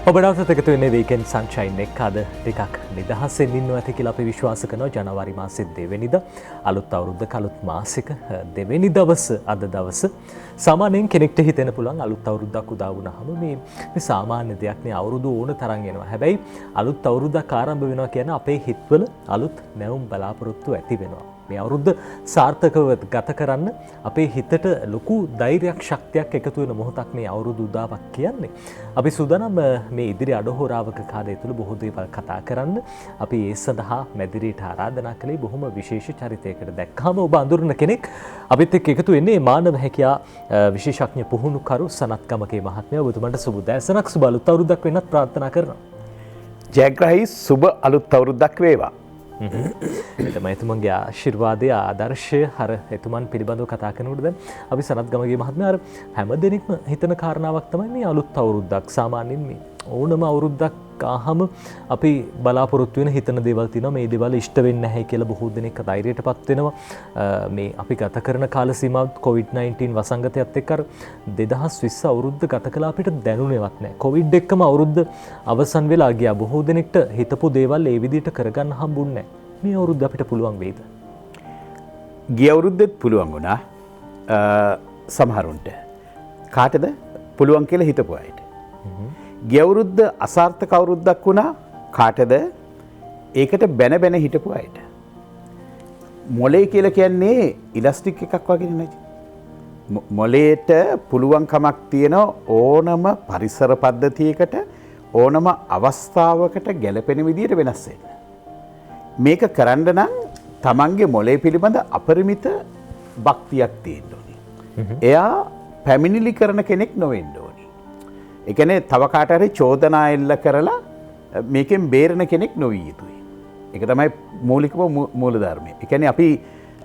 [SPEAKER 1] ඔබ නැවතත් එකතු වෙන්නේ වීකෙන්ඩ් සන්ෂයින් එක්ක. අද ටිකක් නිදහසෙන් ඉන්නවා ඇති කියලා අපි විශ්වාස කරනවා. ජනවාරි මාසයේ 2 වෙනිදා අලුත් අවුරුද්දක අලුත් මාසික 2 වෙනි දවස අද දවස. සාමාන්‍යයෙන් කෙනෙක්ට හිතෙන්න පුළුවන් අලුත් අවුරුද්දක් උදා වුණාම මේ සාමාන්‍ය දෙයක් නේ, අවුරුදු ඕන තරම් එනවා. හැබැයි අලුත් අවුරුද්දක් ආරම්භ වෙනවා කියන්නේ අපේ හිතවල අලුත් නැවුම් බලාපොරොත්තු ඇති වෙනවා. මේ අවුරුද්ද සාර්ථකව ගත කරන්න අපේ හිතට ලොකු ධෛර්යයක් ශක්තියක් එකතු වෙන මොහොතක් මේ අවුරුදු උදාවක් කියන්නේ. අපි සූදානම් මේ ඉදිරි අඩහෝරාවක කාලය තුළ බොහෝ දේවල් කතා කරන්න. අපි ඒ සඳහා මැදිරියට ආරාධනා කළේ බොහොම විශේෂ චරිතයකට. දැක්කම ඔබ අඳුරන කෙනෙක් අපිත් එක්ක එකතු වෙන්නේ මානව හැකියා විශේෂඥ පුහුණුකරු සනත් ගමගේ මහත්මයා. ඔබතුමන්ට සුබ දැසනක්, සුබ අලුත් අවුරුද්දක් වෙන්නත් ප්‍රාර්ථනා කරනවා.
[SPEAKER 3] ජයග්‍රහී සුබ අලුත් අවුරුද්දක් වේවා.
[SPEAKER 1] එතම එතුමන්ගේ ආශිර්වාදය ආදර්ශය හර එතුමන් පිළිබඳව කතා කරනකොට දැන් අපි සනත් ගමගේ මහත්මයා අර හැම දෙනෙක්ම හිතන කාරණාවක් තමයි මේ අලුත් අවුරුද්දක්. සාමාන්‍යයෙන් මේ ඕනම අවුරුද්දක් ආහම අපි බලාපොරොත්තු වෙන හිතන දේවල් තියෙනවා. මේ දේවල් ඉෂ්ට වෙන්නේ නැහැ කියලා බොහෝ දෙනෙක් ධෛර්යයටපත් වෙනවා. මේ අපි ගත කරන කාල සීමාව COVID-19 වසංගතයත් එක්ක අර 2020 අවුරුද්ද ගත කළා අපිට දැනුනේවත් නැහැ. COVID එක්කම අවුරුද්ද අවසන් වෙලා ගියා. බොහෝ දෙනෙක්ට හිතපු දේවල් ඒ විදිහට කරගන්න හම්බුන්නේ නැහැ. මේ අවුරුද්ද අපිට පුළුවන් වේද?
[SPEAKER 3] ගිය අවුරුද්දෙත් පුළුවන් වුණා. සමහරුන්ට කාටද පුළුවන් කියලා හිතපු අයට. ගිය අවුරුද්ද අසාර්ථක අවුරුද්දක් වුණා. කාටද? ඒකට බැන බැන හිටපු අයට. මොලේ කියලා කියන්නේ ඉලාස්ටික් එකක් වගේ නෙමෙයි. මොලේට පුළුවන් කමක් තියෙන ඕනම පරිසර පද්ධතියකට ඕනම අවස්ථාවකට ගැලපෙන විදිහට වෙනස් වෙන්න. මේක කරන්න නම් තමන්ගේ මොලේ පිළිබඳ අපරිමිත භක්තියක් තියෙන්න ඕනේ. එයා පැමිණිලි කරන කෙනෙක් නොවෙන්න ඕනේ. ඒ කියන්නේ තව කාට හරි චෝදනා එල්ල කරලා මේකෙන් බේරෙන කෙනෙක් නොවිය යුතුයි. ඒක තමයි මූලිකම මූලධර්මය. ඒ කියන්නේ අපි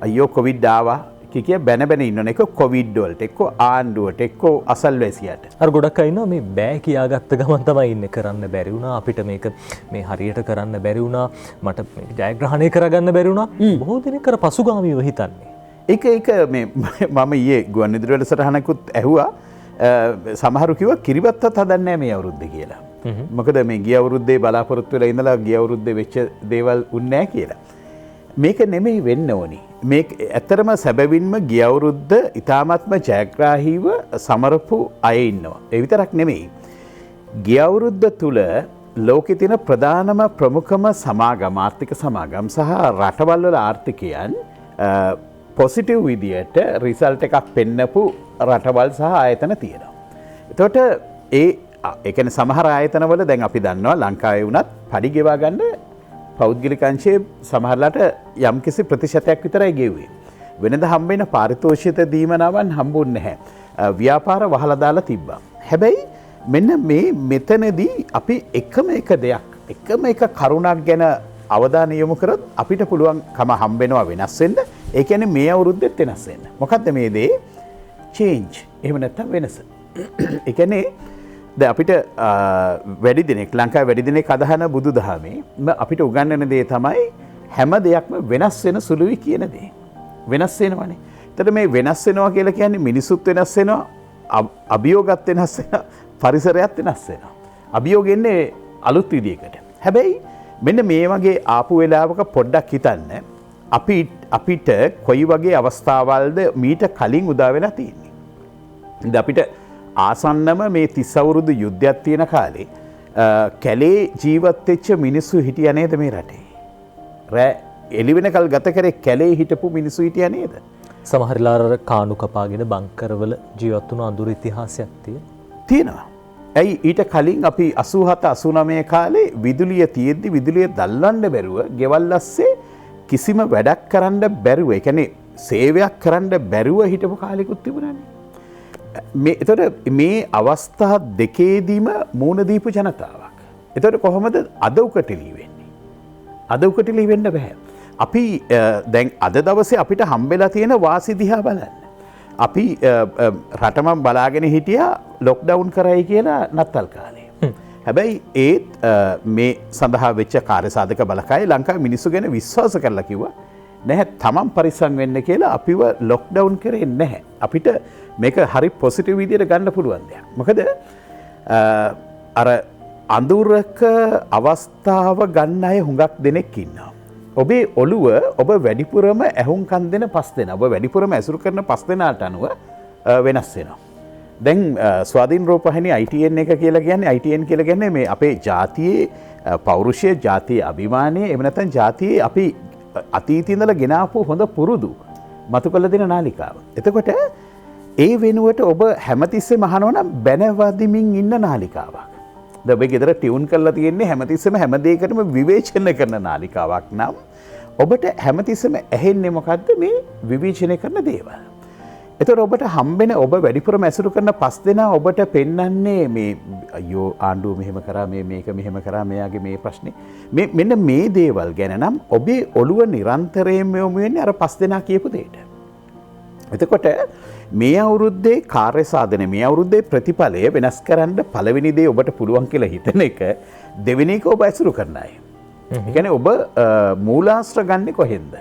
[SPEAKER 3] අයියෝ කොවිඩ් ආවා කිය බැන බැන ඉන්නවනේ. ඒක කොවිඩ් වලට, එක්ක ආණ්ඩුවට, එක්ක අසල්වැසියට.
[SPEAKER 1] අර ගොඩක් අය ඉන්නවා මේ බෑ කියාගත්ත ගමන් තමයි ඉන්නේ. කරන්න බැරි වුණා, අපිට මේක මේ හරියට කරන්න බැරි වුණා, මට මේක ජයග්‍රහණය කරගන්න බැරි වුණා. බොහෝ දෙනෙක් අර පසුගාමීව හිතන්නේ.
[SPEAKER 3] ඒක මේ මම ඊයේ ගුවන්විදුලි වල සටහනකුත් ඇහුවා. සමහරු කිව්වා කිරිබත්තත් හදන්නේ නැහැ මේ අවුරුද්දේ කියලා. මොකද මේ ගිය අවුරුද්දේ බලාපොරොත්තු වෙලා ඉඳලා ගිය අවුරුද්දේ වෙච්ච දේවල් උන්නේ නැහැ කියලා. මේක නෙමෙයි වෙන්න ඕනි. මේ ඇත්තරම සැබවින්ම ගිය අවුරුද්ද ඉතාමත්ම ජයග්‍රාහීව සමරපු අය ඉන්නවා. ඒ විතරක් නෙමෙයි. ගිය අවුරුද්ද තුල ලෝකේ තියෙන ප්‍රධානම ප්‍රමුඛම සමාගම්, ආර්ථික සමාගම් සහ රටවල් වල ආර්ථිකයන් පොසිටිව් විදියට රිසල්ට් එකක් පෙන්නපු රටවල් සහ ආයතන තියෙනවා. එතකොට ඒ කියන්නේ සමහර ආයතනවල දැන් අපි දන්නවා ලංකාවේ වුණත් පඩි ගෙවා ගන්න පෞද්ගලික අංශයේ සමහරලාට යම්කිසි ප්‍රතිශතයක් විතරයි ගෙව්වේ. වෙනද හම්බෙන පාරිතෝෂිත දීමනාවන් හම්බුන්නේ නැහැ. ව්‍යාපාර වහලා දාලා තිබ්බා. හැබැයි මෙන්න මෙතනදී අපි එකම එක කරුණක් ගැන අවධානය යොමු කරොත් අපිට පුළුවන්කම හම්බෙනවා වෙනස් වෙන්න. ඒ කියන්නේ මේ අවුරුද්දෙත් වෙනස් වෙන්න. මොකද්ද මේ දේ? change. එහෙම නැත්නම් වෙනස. ඒ කියන්නේ දැන් අපිට වැඩි දිනෙක ලංකාවේ වැඩි දිනෙක අදහන බුදුදහමේ අපිට උගන්වන දේ තමයි හැම දෙයක්ම වෙනස් වෙන සුළුයි කියන දේ. වෙනස් වෙනවනේ. එතකොට මේ වෙනස් වෙනවා කියලා කියන්නේ මිනිසුත් වෙනස් වෙනවා, අභියෝගත් වෙනස් වෙනවා, පරිසරයත් වෙනස් වෙනවා. අභියෝග එන්නේ අලුත් විදියකට. හැබැයි මෙන්න මේ වගේ ආපු වෙලාවක පොඩ්ඩක් හිතන්න අපිට කොයි වගේ අවස්ථාවල්ද මීට කලින් උදා වෙලා තියෙන්නේ. ඉතින් අපිට ආසන්නම මේ 30 අවුරුදු යුද්ධයක් තියෙන කාලේ කැලේ ජීවත් වෙච්ච මිනිස්සු හිටියා නේද මේ රටේ? රෑ එළි වෙනකල් ගත කරේ කැලේ හිටපු මිනිස්සු හිටියා නේද?
[SPEAKER 1] සමහරලාර කාණු කපාගෙන බංකරවල ජීවත් වුණු අඳුර ඉතිහාසයක්
[SPEAKER 3] තියෙනවා. ඇයි ඊට කලින් අපි 87 89 කාලේ විදුලිය තියෙද්දි විදුලිය දල්වන්න බැරුව ගෙවල් ඇස්සේ කිසිම වැඩක් කරන්න බැරුව, ඒ කියන්නේ සේවයක් කරන්න බැරුව හිටපු කාලෙකුත් තිබුණානේ. එතකොට මේ අවස්ථා දෙකේදීම මූණ දීපු ජනතාවක්. එතකොට කොහොමද අද උකටලී වෙන්නේ? අද උකටලී වෙන්න බෑ. අපි දැන් අද දවසේ අපිට හම්බෙලා තියෙන වාසි දිහා බලන්න. අපි රටම බලාගෙන හිටියා ලොක්ඩවුන් කරයි කියලා නත්තල් කාලේ. හැබැයි ඒත් මේ සඳහා වෙච්ච කාර්යසාධක බලකාය ලංකාවේ මිනිස්සු ගැන විශ්වාස කරලා කිව්වා නැහැ තමන් පරිස්සම් වෙන්න කියලා අපිව ලොක්ඩවුන් කරේ නැහැ. අපිට මේක හරි පොසිටිව් විදියට ගන්න පුළුවන් දෙයක්. මොකද අර අඳුරක අවස්ථාව ගන්න අය හුඟක් දෙනෙක් ඉන්නවා. ඔබේ ඔළුව ඔබ වැඩිපුරම ඇහුම්කන් දෙන 5 දෙනා. ඔබ වැඩිපුරම ඇසුරු කරන 5 දෙනාට අනුව වෙනස් වෙනවා. දැන් ස්වාධීන රූපවාහිනී ITN එක කියලා කියන්නේ ITN කියලා කියන්නේ මේ අපේ ජාතියේ පෞරුෂය, ජාතියේ අභිමානය, එහෙම නැත්නම් ජාතියේ අපි අතීතයේ ඉඳලා ගෙනාපු හොඳ පුරුදු මතු කළ දෙන නාලිකාව. එතකොට ඒ වෙනුවට ඔබ හැමතිස්සෙම අහනවා නම් බැනවදිමින් ඉන්න නාලිකාවක්. දැන් ඔබේ ගෙදර ටියුන් කරලා තියෙන්නේ හැමතිස්සෙම හැම දෙයකටම විවේචනය කරන නාලිකාවක් නම් ඔබට හැමතිස්සෙම ඇහෙන්නේ මොකද්ද මේ විවේචනය කරන දේවල්. එතකොට ඔබට හම්බෙන ඔබ වැඩිපුරම ඇසුරු කරන 5 දෙනා ඔබට පෙන්වන්නේ මේ අයියෝ ආණ්ඩුව මෙහෙම කරා මේක මෙහෙම කරා මෙයාගේ මේ ප්‍රශ්නේ මෙන්න මේ දේවල් ගැන නම් ඔබේ ඔළුව නිරන්තරයෙන්ම යොමු වෙන්නේ අර 5 දෙනා කියපු දෙයට. එතකොට මේ අවුරුද්දේ කාර්ය සාධන මේ අවුරුද්දේ ප්‍රතිඵලය වෙනස් කරන්න පළවෙනි දේ ඔබට පුළුවන් කියලා හිතන එක දෙවෙනි එක ඔබ ඇසුරු කරන අය. ඒ කියන්නේ ඔබ මූලාශ්‍ර ගන්නෙ කොහෙන්ද?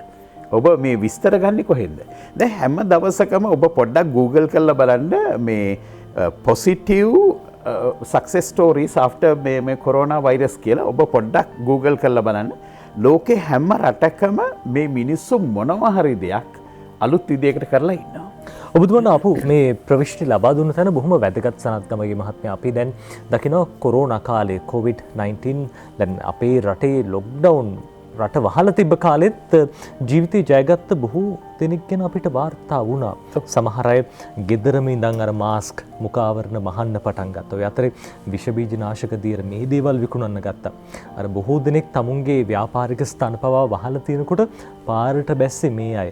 [SPEAKER 3] ඔබ මේ විස්තර ගන්නෙ කොහෙන්ද? දැන් හැම දවසකම ඔබ පොඩ්ඩක් Google කරලා බලන්න මේ positive success stories after මේ corona virus කියලා ඔබ පොඩ්ඩක් Google කරලා බලන්න. ලෝකේ හැම රටකම මේ මිනිස්සු මොනවා හරි දෙයක් අලුත් විදියකට කරලා ඉන්නවා.
[SPEAKER 1] ඔබතුමන්ට අපු මේ ප්‍රවිෂ්ටි ලබා දුන්න තැන බොහොම වැදගත් සනත්ගමගේ මහත්මයා. අපි දැන් දකිනවා කොරෝනා කාලේ COVID-19 දැන් අපේ රටේ ලොක්ඩවුන් රට වහලා තිබ්බ කාලෙත් ජීවිතේ ජයගත්ත බොහෝ දෙනෙක් ගැන අපිට වාර්තා වුණා. සමහර අය ගෙදරම ඉඳන් අර මාස්ක් මුඛාවරණ මහන්න පටන් ගත්තා. ඔය අතරේ විෂ බීජ නාශක දියර මේ දේවල් විකුණන්න ගත්තා. අර බොහෝ දෙනෙක් තමුන්ගේ ව්‍යාපාරික ස්ථාන පවා වහලා තියෙනකොට පාරට බැස්සේ මේ අය.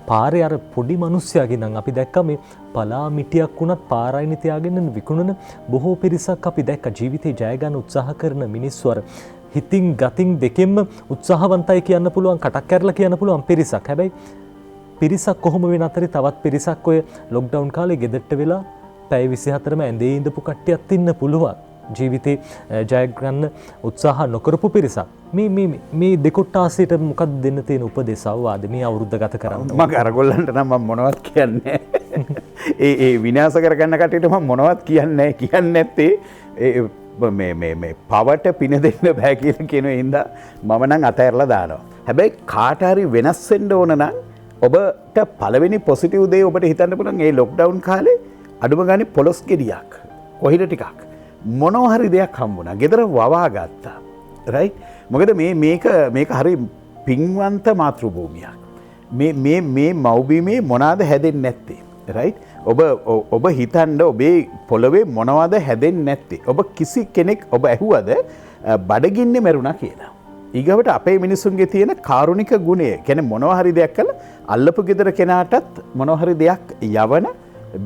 [SPEAKER 1] පාරේ අර පොඩි මිනිස්සයාගේ නම් අපි දැක්ක මේ පලා මිටියක් වුණත් පාරයින් තියාගෙන විකුණන බොහෝ පිරිසක් අපි දැක්ක. ජීවිතේ ජය ගන්න උත්සාහ කරන මිනිස්සු අර හිතින් ගතින් දෙකෙන්ම උත්සාහවන්තයි කියන්න පුළුවන්, කටක් කැරලා කියන්න පුළුවන් පිරිසක්. හැබැයි පිරිසක් කොහොම වෙන අතරේ තවත් පිරිසක් ඔය ලොක්ඩවුන් කාලේ ගෙදරට වෙලා පැය 24ම ඇඳේ ඉඳපු කට්ටියත් ඉන්න පුළුවන්. ජීවිතේ ජය ගන්න උත්සාහ නොකරපු පිරිසක්. මේ දෙකොට්ටාසයට මොකක්ද දෙන්න තියෙන උපදෙස් අවවාද මේ අවුරුද්ද ගත කරන්න?
[SPEAKER 3] මම අරගොල්ලන්ට නම් මම මොනවත් කියන්නේ ඒ විනාශ කරගන්න කට්ටියට මම මොනවත් කියන්නේ නැත්තේ මේ පවට පින දෙන්න බෑ කියලා කියන හින්දා මම නම් අතහැරලා දානවා. හැබැයි කාට හරි වෙනස් වෙන්න ඕන නම් ඔබට පළවෙනි පොසිටිව් දේ ඔබට හිතන්න පුළුවන් මේ ලොක්ඩවුන් කාලේ අඩුම ගානේ පොලොස් ගෙඩියක් කොහිද ටිකක් මොනවා හරි දෙයක් හම්බුණා. ගෙදර වවා ගත්තා. රයිට්? මොකද මේක හරි පින්වන්ත මාතෘ භූමියක්. මේ මව්බිමේ මොනවාද හැදෙන්නේ නැත්තේ? රයිට්? ඔබ හිතන්න ඔබේ පොළවේ මොනවද හැදෙන්නේ නැත්තේ? ඔබ කිසි කෙනෙක් ඔබ ඇහුවද බඩගින්නේ මැරුණා කියලා? ඊගවට අපේ මිනිසුන්ගේ තියෙන කාරුණික ගුණය කියන්නේ මොනවා හරි දෙයක් කළා අල්ලපු ගෙදර කෙනාටත් මොනවා හරි දෙයක් යවන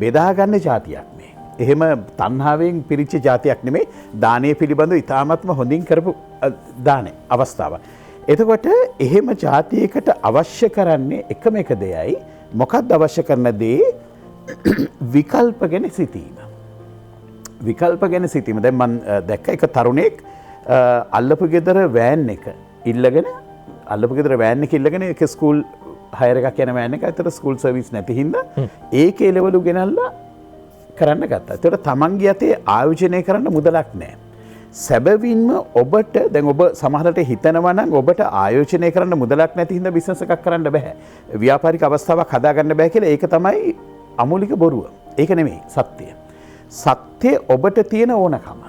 [SPEAKER 3] බෙදා ගන්න જાතියක් මේ. එහෙම තණ්හාවෙන් පිරිච්ච જાතියක් නෙමෙයි. දානීය පිළිබඳව ඉතාමත්ම හොඳින් කරපු දානේ අවස්ථාව. එතකොට එහෙම જાතියකට අවශ්‍ය කරන්නේ එකම එක දෙයයි. මොකක්ද අවශ්‍ය කරන දේ? විකල්ප ගැන සිතීම. විකල්ප ගැන සිතීම. දැන් මම දැක්ක එක තරුණයෙක් අල්ලපු ගෙදර වෑන් එක ඉල්ලගෙන ඒක ස්කූල් හයර් එකක් යන වෑන් එක. ඒතර ස්කූල් සර්විස් නැති හින්දා ඒකේ ලෙවලු ගෙනල්ලා කරන්න ගත්තා. ඒතර තමන්ගේ අතේ ආයෝජනය කරන්න මුදලක් නැහැ. සැබවින්ම ඔබට දැන් ඔබ සමහරට හිතනවා නම් ඔබට ආයෝජනය කරන්න මුදලක් නැති හින්දා බිස්නස් එකක් කරන්න බෑ. ව්‍යාපාරික අවස්ථාවක් හදාගන්න බෑ කියලා ඒක තමයි අමූලික බොරුව. ඒක නෙමෙයි සත්‍යය. සත්‍යය ඔබට තියෙන ඕනකම.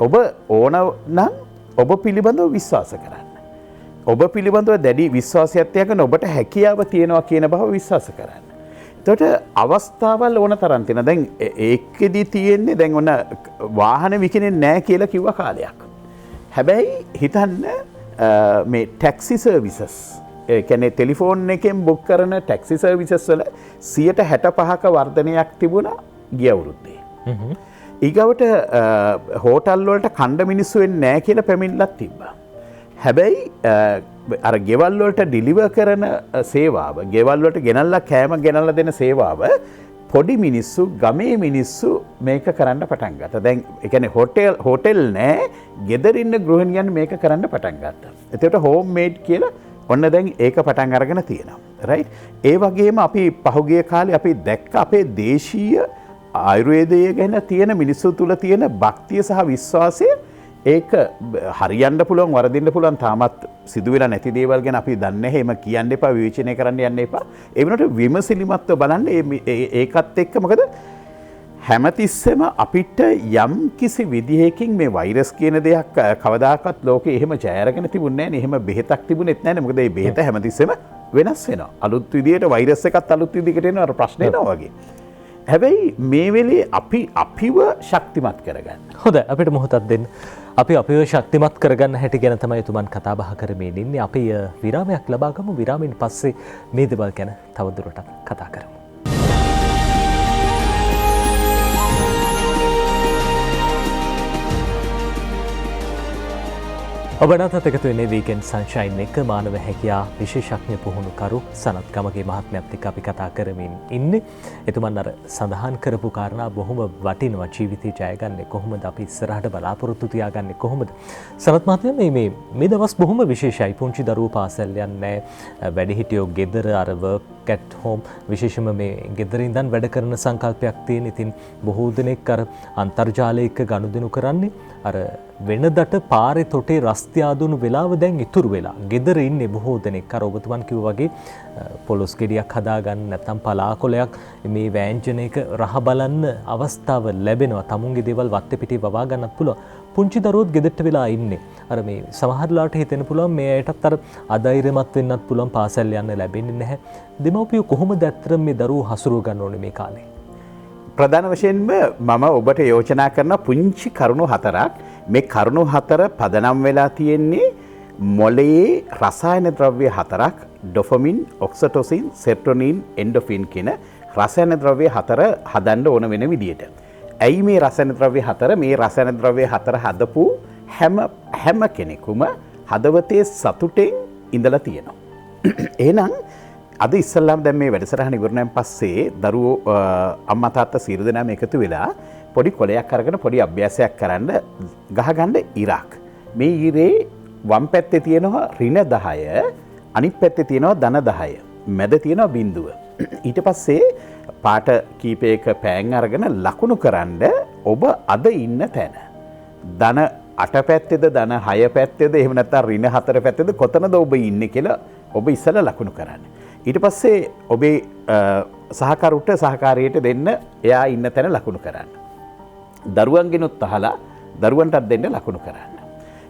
[SPEAKER 3] ඔබ ඕන නම් ඔබ පිළිබඳව විශ්වාස කරන්න. ඔබ පිළිබඳව දැඩි විශ්වාසයක් තියාගෙන ඔබට හැකියාව තියෙනවා කියන බව විශ්වාස කරන්න. එතකොට අවස්ථාවල් ඕන තරම් තියෙනවා. දැන් ඒකෙදි තියෙන්නේ දැන් ඔන්න වාහන විකිනෙන්නේ නැහැ කියලා කිව්ව කාලයක්. හැබැයි හිතන්න මේ ටැක්සි සර්විසස් කියන්නේ ටෙලිෆෝන් එකෙන් බුක් කරන ටැක්සි සර්විසස් වල 65% වර්ධනයක් තිබුණා ගිය අවුරුද්දේ. ඊගවට හෝටල් වලට කණ්ඩ මිනිස්සු වෙන්නේ නැහැ කියලා පැමිණිලක් තිබ්බා. හැබැයි අර ගෙවල් වලට ඩිලිවර් කරන සේවාව, ගෙවල් වලට ගෙනල්ලා කෑම ගෙනල්ලා දෙන සේවාව පොඩි මිනිස්සු ගමේ මිනිස්සු මේක කරන්න පටන් ගත්තා. දැන් ඒ කියන්නේ හෝටල් නෑ, ගෙදර ඉන්න ගෘහණියන් මේක කරන්න පටන් ගත්තා. එතකොට හෝම් මේඩ් කියලා ඔන්න දැන් ඒක පටන් අරගෙන තියෙනවා. රයිට්? ඒ වගේම අපි පහුගිය කාලේ අපි දැක්ක අපේ දේශීය ආයුර්වේදය ගැන තියෙන මිනිස්සු තුල තියෙන භක්තිය සහ විශ්වාසය ඒක හරියන්න පුළුවන් වරදින්න පුළුවන් තාමත් සිදුවෙලා නැති දේවල් ගැන අපි දන්නේ නැහැ. එහෙම කියන්න එපා, විවේචනය කරන්න යන්න එපා. ඒ වෙනකොට විමසිලිමත්ව බලන්න ඒකත් එක්ක මොකද හැමතිස්සෙම අපිට යම් කිසි විදිහකින් මේ වෛරස් කියන දෙයක් කවදාකවත් ලෝකේ එහෙම ජය අරගෙන තිබුණේ නැහැ නේ. එහෙම බෙහෙතක් තිබුණෙත් නැහැ නේ. මොකද මේ බෙහෙත හැමතිස්සෙම වෙනස් වෙනවා. අලුත් විදිහට වෛරස් එකත් අලුත් විදිහකට එනවා. අර ප්‍රශ්න එනවා වගේ. හැබැයි මේ වෙලේ අපිව ශක්තිමත් කරගන්න.
[SPEAKER 1] හොඳයි, අපිට මොහොතක් දෙන්න. අපි අපිව ශක්තිමත් කරගන්න හැටි ගැන තමයි එතුමන් කතා බහ කරමින් ඉන්නේ. අපි විරාමයක් ලබා ගමු. විරාමයෙන් පස්සේ මේ දේවල් ගැන තවදුරටත් කතා කරමු. ඔබ නැවතත් එකතු වෙන්නේ වීකෙන්ඩ් සන්ෂයින් එක. මානව හැකියා විශේෂඥ පුහුණුකරු සනත් ගමගේ මහත්මයාත් එක්ක අපි කතා කරමින් ඉන්නේ. එතුමන් අර සඳහන් කරපු කාරණා බොහොම වටිනවා. ජීවිතේ ජයගන්නේ කොහොමද, අපි ඉස්සරහට බලාපොරොත්තු තියාගන්නේ කොහොමද? සනත් මහත්මයා මේ දවස් බොහොම විශේෂයි. පුංචි දරුවෝ පාසල් යන්නේ, වැඩිහිටියෝ ගෙදර අර වර්ක් ඇට් හෝම් විශේෂම මේ ගෙදර ඉඳන් වැඩ කරන සංකල්පයක් තියෙන. ඉතින් බොහෝ දෙනෙක් අර අන්තර්ජාලයක ගනුදෙනු කරන්නේ අර වෙනදට පාරේ තොටේ රස්තියාදුණු වෙලාව දැන් ඉතුරු වෙලා ගෙදර ඉන්නේ බොහෝ දෙනෙක්. අර ඔබතුමන් කිව්වා වගේ පොලොස් ගෙඩියක් හදාගන්න නැත්නම් පලාකොලයක් මේ වෑංජනයක රහ බලන්න අවස්ථාව ලැබෙනවා. තමුන්ගේ දේවල් වත්තේ පිටේ වවා ගන්නත් පුළුවන්. පුංචි දරුවෝත් ගෙදරට වෙලා ඉන්නේ. අර මේ සමහරලාට හිතෙන්න පුළුවන් මේ අයටත් අර අධෛර්යමත් වෙන්නත් පුළුවන්, පාසල් යන්න ලැබෙන්නේ නැහැ. දෙමව්පියෝ කොහොමද ඇත්තටම මේ දරුවෝ හසුරුව ගන්න ඕනේ මේ කාලේ?
[SPEAKER 3] ප්‍රධාන වශයෙන්ම මම ඔබට යෝජනා කරන පුංචි කරුණු 4ක්. මේ කරුණු 4 පදනම් වෙලා තියෙන්නේ මොළයේ රසායන ද්‍රව්‍ය 4ක්. ඩොපමින්, ඔක්සිටොසින්, සෙරොටොනින්, එන්ඩෝෆින් කියන රසායන ද්‍රව්‍ය 4 හදන්න ඕන වෙන විදියට. ඇයි මේ රසායන ද්‍රව්‍ය 4? මේ රසායන ද්‍රව්‍ය 4 හදපු හැම කෙනෙකුම හදවතේ සතුටෙන් ඉඳලා තියෙනවා. එහෙනම් අද ඉස්සල්ලාම දැන් මේ වැඩසටහන ඉවරණයෙන් පස්සේ දරුවෝ අම්මා තාත්තා සියලු දෙනාම එකතු වෙලා පොඩි කොලයක් අරගෙන පොඩි අභ්‍යාසයක් කරන්න ගහගන්න ඉරක්. මේ ඉරේ වම් පැත්තේ තියෙනවා ඍණ 10, අනිත් පැත්තේ තියෙනවා ධන 10. මැද තියෙනවා බිඳුව. ඊට පස්සේ පාට කීපයක පෑන් අරගෙන ලකුණු කරන්න ඔබ අද ඉන්න තැන. ධන 8 පැත්තේද ධන 6 පැත්තේද එහෙම නැත්නම් ඍණ 4 පැත්තේද කොතනද ඔබ ඉන්නේ කියලා ඔබ ඉස්සෙල්ලා ලකුණු කරන්න. ඊට පස්සේ ඔබේ සහකරුට සහකාරියට දෙන්න එයා ඉන්න තැන ලකුණු කරන්න. දරුවන්ගෙනුත් අහලා දරුවන්ටත් දෙන්න ලකුණු කරන්න.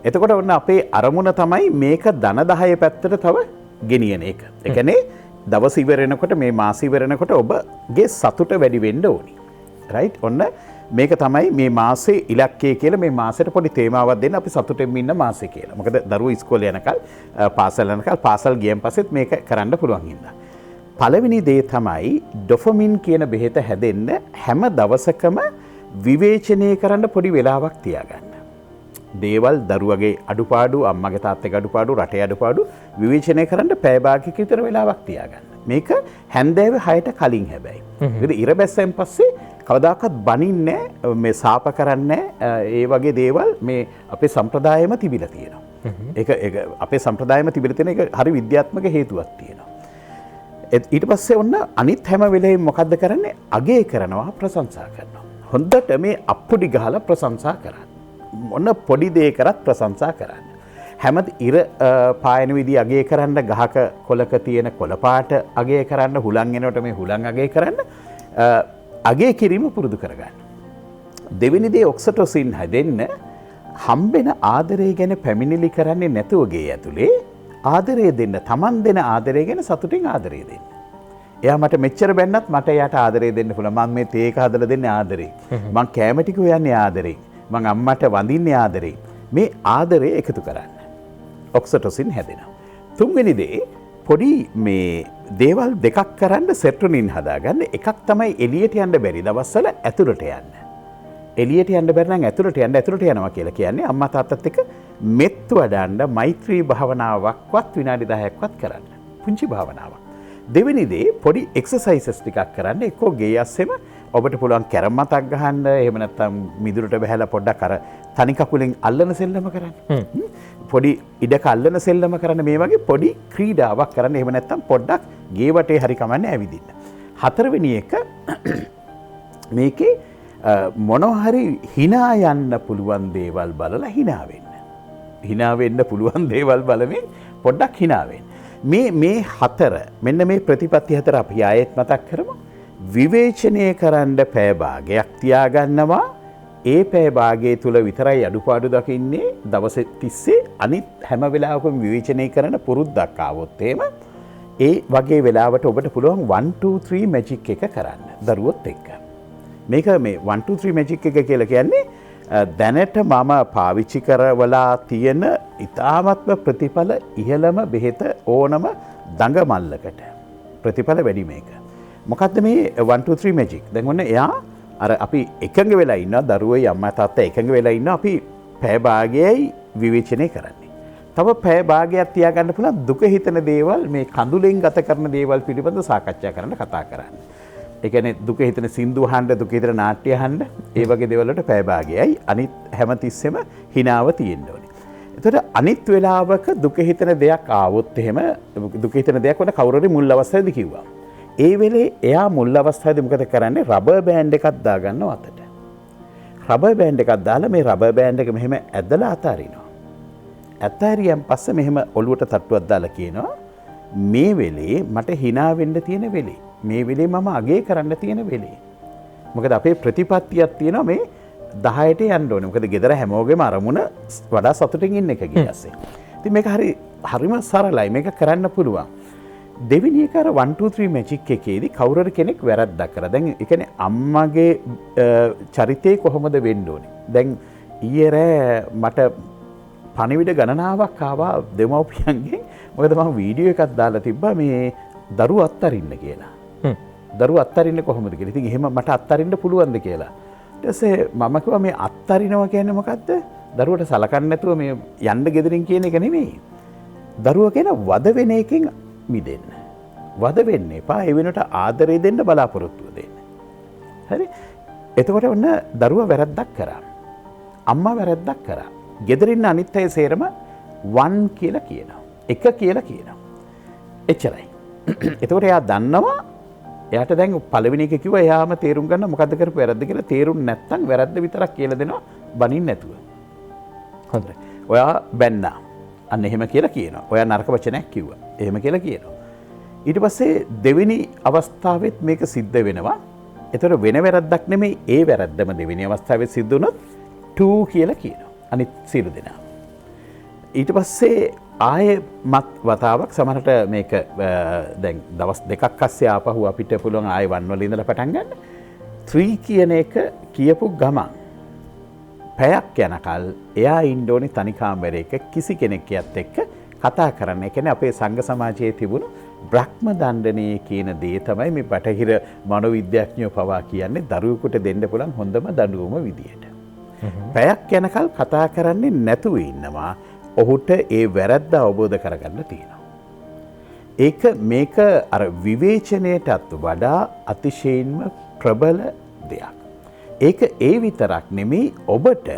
[SPEAKER 3] එතකොට ඔන්න අපේ අරමුණ තමයි මේක ධන 10 පැත්තට තව ගෙනියන එක. ඒ කියන්නේ දවස් ඉවර වෙනකොට මේ මාස ඉවර වෙනකොට ඔබගේ සතුට වැඩි වෙන්න ඕනි. රයිට්? ඔන්න මේක තමයි මේ මාසේ ඉලක්කය කියලා. මේ මාසෙට පොඩි තේමාවක් දෙන්න අපි සතුටෙන් ඉන්න මාසෙ කියලා. මොකද දරුවෝ ඉස්කෝලේ යනකල් පාසල් යනකල් පාසල් ගියන් පස්සෙත් මේක කරන්න පුළුවන් හින්දා. පළවෙනි දේ තමයි ඩොපමින් කියන බෙහෙත හැදෙන්න හැම දවසකම විවේචනය කරන්න පොඩි වෙලාවක් තියාගන්න. දේවල් දරුවගේ අඩුපාඩු, අම්මගේ තාත්තගේ අඩුපාඩු, රටේ අඩුපාඩු විවේචනය කරන්න පැය භාගයක විතර වෙලාවක් තියාගන්න. මේක හැන්දෑවේ 6ට කලින් හැබැයි. මොකද ඉර බැස්සෙන් පස්සේ කවදාකවත් බනින්නේ මේ සාප කරන්නේ ඒ වගේ දේවල් මේ අපේ සම්ප්‍රදායෙම තිබිලා තියෙනවා. ඒක අපේ සම්ප්‍රදායෙම තිබිලා තියෙන එක හරි විද්‍යාත්මක හේතුවක් තියෙනවා. ඊට පස්සේ ඔන්න අනිත් හැම වෙලේම මොකද්ද කරන්නේ? අගය කරනවා, ප්‍රශංසා කරනවා. හොඳට මේ අප්පුඩි ගහලා ප්‍රශංසා කරන්න. ඔන්න පොඩි දේ කරත් ප්‍රශංසා කරන්න. හැම ඉර පායන විදිහ අගය කරන්න, ගහක කොලක තියෙන කොළ පාට අගය කරන්න, හුලං එනකොට මේ හුලං අගය කරන්න. අගය කිරීම පුරුදු කරගන්න. දෙවෙනි දේ ඔක්සිටොසින් හැදෙන්න හම්බෙන ආදරය ගැන පැමිණිලි කරන්නේ නැතුව ගේ ඇතුලේ ආදරය දෙන්න. Taman දෙන ආදරය ගැන සතුටින් ආදරය දෙන්න. එයා මට මෙච්චර බැන්නත් මට එයාට ආදරය දෙන්න පුළුවන්. මම මේ තේ එක හදලා දෙන්නේ ආදරේ. මං කැම ටික හොයන්නේ ආදරේ. මං අම්මට වඳින්නේ ආදරේ. මේ ආදරය එකතු කරන්න. ඔක්සිටොසින් හැදෙනවා. තුන්වෙනි දේ පොඩි මේ දේවල් දෙකක් කරන්න සෙරොටොනින් හදාගන්න. එකක් තමයි එළියට යන්න බැරි දවස්වල ඇතුළට යන්න. එළියට යන්න බැරි නම් ඇතුළට යනවා කියලා කියන්නේ අම්මා තාත්තත් එක්ක මෙත් වඩන්න මෛත්‍රී භාවනාවක්වත් විනාඩි 10ක්වත් කරන්න. පුංචි භාවනාවක්. දෙවෙනි දේ පොඩි එක්සර්සයිසස් ටිකක් කරන්න. එක්කෝ ගේ අස්සෙම ඔබට පුළුවන් කැරම් මතක් ගහන්න, එහෙම නැත්නම් මිදුලට බහැලා පොඩ්ඩක් අර තනි කකුලෙන් අල්ලන සෙල්ලම කරන්න. පොඩි ඉඩක අල්ලන සෙල්ලම කරන්න, මේ වගේ පොඩි ක්‍රීඩාවක් කරන්න. එහෙම නැත්නම් පොඩ්ඩක් ගේ වටේ හරි කමන්නේ ඇවිදින්න. හතරවෙනි එක මේකේ මොනවා හරි hina යන්න පුළුවන් දේවල් බලලා hina වෙන්න. hina වෙන්න පුළුවන් දේවල් බලමින් පොඩ්ඩක් hina වෙන්න. මේ හතර මෙන්න මේ ප්‍රතිපත්ති හතර අපි ආයෙත් මතක් කරමු. විවේචනය කරන්න පැය භාගයක් තියාගන්නවා. ඒ පැය භාගය තුල විතරයි අඩුපාඩු දකින්නේ. දවස් 30 අනිත් හැම වෙලාවකම විවේචනය කරන පුරුද්දක් ආවොත් එහෙම ඒ වගේ වෙලාවට ඔබට පුළුවන් 1 2 3 මැජික් එක කරන්න දරුවොත් එක්ක. මේක මේ 1 2 3 මැජික් එක කියලා කියන්නේ දැනට මම පාවිච්චි කරවලා තියෙන ඉතාමත්ම ප්‍රතිඵල ඉහළම බෙහෙත ඕනම දඟ මල්ලකට. ප්‍රතිඵල වැඩි මේක. මොකද්ද මේ 1 2 3 මැජික්? දැන් ඔන්න එයා අර අපි එකඟ වෙලා ඉන්නවා, දරුවෝයි අම්මා තාත්තා එකඟ වෙලා ඉන්නවා අපි පැය භාගයයි විවේචනය කරන්නේ. තව පැය භාගයක් තියාගන්න පුළුවන් දුක හිතන දේවල්, මේ කඳුලෙන් ගත කරන දේවල් පිළිබඳව සාකච්ඡා කරන්න, කතා කරන්න. ඒ කියන්නේ දුක හිතන සින්දු අහන්න, දුක හිතන නාට්‍ය අහන්න, ඒ වගේ දේවල් වලට පැය භාගයයි. අනිත් හැම තිස්සෙම හිනාව තියෙන්න ඕනේ. එතකොට අනිත් වෙලාවක දුක හිතන දෙයක් ආවොත් එහෙම දුක හිතන දෙයක් වල කවුරු හරි මුල් අවස්ථාවේදී කිව්වා. ඒ වෙලේ එයා මුල් අවස්ථාවේදී මොකද කරන්නේ? රබර් බෑන්ඩ් එකක් දාගන්නවා අතට. රබර් බෑන්ඩ් එකක් දාලා මේ රබර් බෑන්ඩ් එක මෙහෙම ඇදලා අතාරිනවා. අතාරියන් පස්සේ මෙහෙම ඔලුවට තට්ටුවක් දාලා කියනවා මේ වෙලේ මට hina වෙන්න තියෙන වෙලේ. මේ වෙලේ මම අගේ කරන්න තියෙන වෙලේ. මොකද අපේ ප්‍රතිපත්තියක් තියෙනවා මේ 10ට යන්න ඕනේ. මොකද ගෙදර හැමෝගෙම අරමුණ වඩා සතුටින් ඉන්න එක ගියස්සේ. ඉතින් මේක හරිම සරලයි. මේක කරන්න පුළුවන්. දෙවෙනි එක අර 1 2 3 මැජික් එකේදී කවුරු හරි කෙනෙක් වැරද්දක් කරා. දැන් ඒ කියන්නේ අම්මගේ චරිතේ කොහොමද වෙන්න ඕනේ? දැන් ඊයේ රෑ මට පණිවිඩ ගණනාවක් ආවා දෙමව්පියන්ගෙන්. මොකද මම වීඩියෝ එකක් දාලා තිබ්බා මේ දරුවෝ අත්තරින්න කියලා. දරුවෝ අත්තරින්නේ කොහොමද කියලා. ඉතින් එහෙම මට අත්තරින්න පුළුවන්ද කියලා. ඊට පස්සේ මම කිව්වා මේ අත්තරිනවා කියන්නේ මොකද්ද? දරුවට සලකන්නේ නැතුව මේ යන්න ගෙදරින් කියන එක නෙමෙයි. දරුවා කියන වද වෙන එකෙන් මිදෙන්න. වද වෙන්න එපා. ඒ වෙනට ආදරය දෙන්න බලාපොරොත්තු දෙන්න. හරි? එතකොට ඔන්න දරුවා වැරද්දක් කරා. අම්මා වැරද්දක් කරා. ගෙදරින් අනිත් අය සේරම 1 කියලා කියනවා. 1 කියලා කියනවා. එච්චරයි. එතකොට එයා දන්නවා එයාට දැන් පළවෙනි එක කිව්වා එයාම තේරුම් ගන්න මොකද්ද කරපු වැරද්ද කියලා. තේරුම් නැත්තම් වැරද්ද විතරක් කියලා දෙනවා බනින්න නැතුව. හොඳයි. ඔයා බැන්නා. අන්න එහෙම කියලා කියනවා. ඔයා නරක වචනයක් කිව්වා. එහෙම කියලා කියනවා. ඊට පස්සේ දෙවෙනි අවස්ථාවෙත් මේක සිද්ධ වෙනවා. ඒතර වෙන වැරද්දක් නෙමෙයි, ඒ වැරද්දම දෙවෙනි අවස්ථාවෙත් සිද්ධ වුණොත් 2 කියලා කියනවා. අනිත් සියලු දෙනා. ඊට පස්සේ ආයේ මත් වතාවක් සමහරට මේක දැන් දවස් දෙකක් අස්සේ ආපහු අපිට පුළුවන් ආයේ 1 වල ඉඳලා පටන් ගන්න. 3 කියන එක කියපු ගමන් පැයක් යනකල් එයා ඉන්න ඕනේ තනි කාමරයක කිසි කෙනෙක්වත් එක්ක කතා කරන්න. ඒ කියන්නේ අපේ සංඝ සමාජයේ තිබුණු බ්‍රහ්ම දණ්ඩනයේ කියන දේ තමයි මේ බටහිර මනෝවිද්‍යාඥයෝ පවා කියන්නේ දරුවෙකුට දෙන්න පුළුවන් හොඳම දඬුවම විදියට. පැයක් යනකල් කතා කරන්නේ නැතුව ඉන්නවා. ඔහුට ඒ වැරද්ද අවබෝධ කරගන්න තියෙනවා. ඒක මේක අර විවේචනයටත් වඩා අතිශයින්ම ප්‍රබල දෙයක්. ඒක ඒ විතරක් නෙමෙයි, ඔබට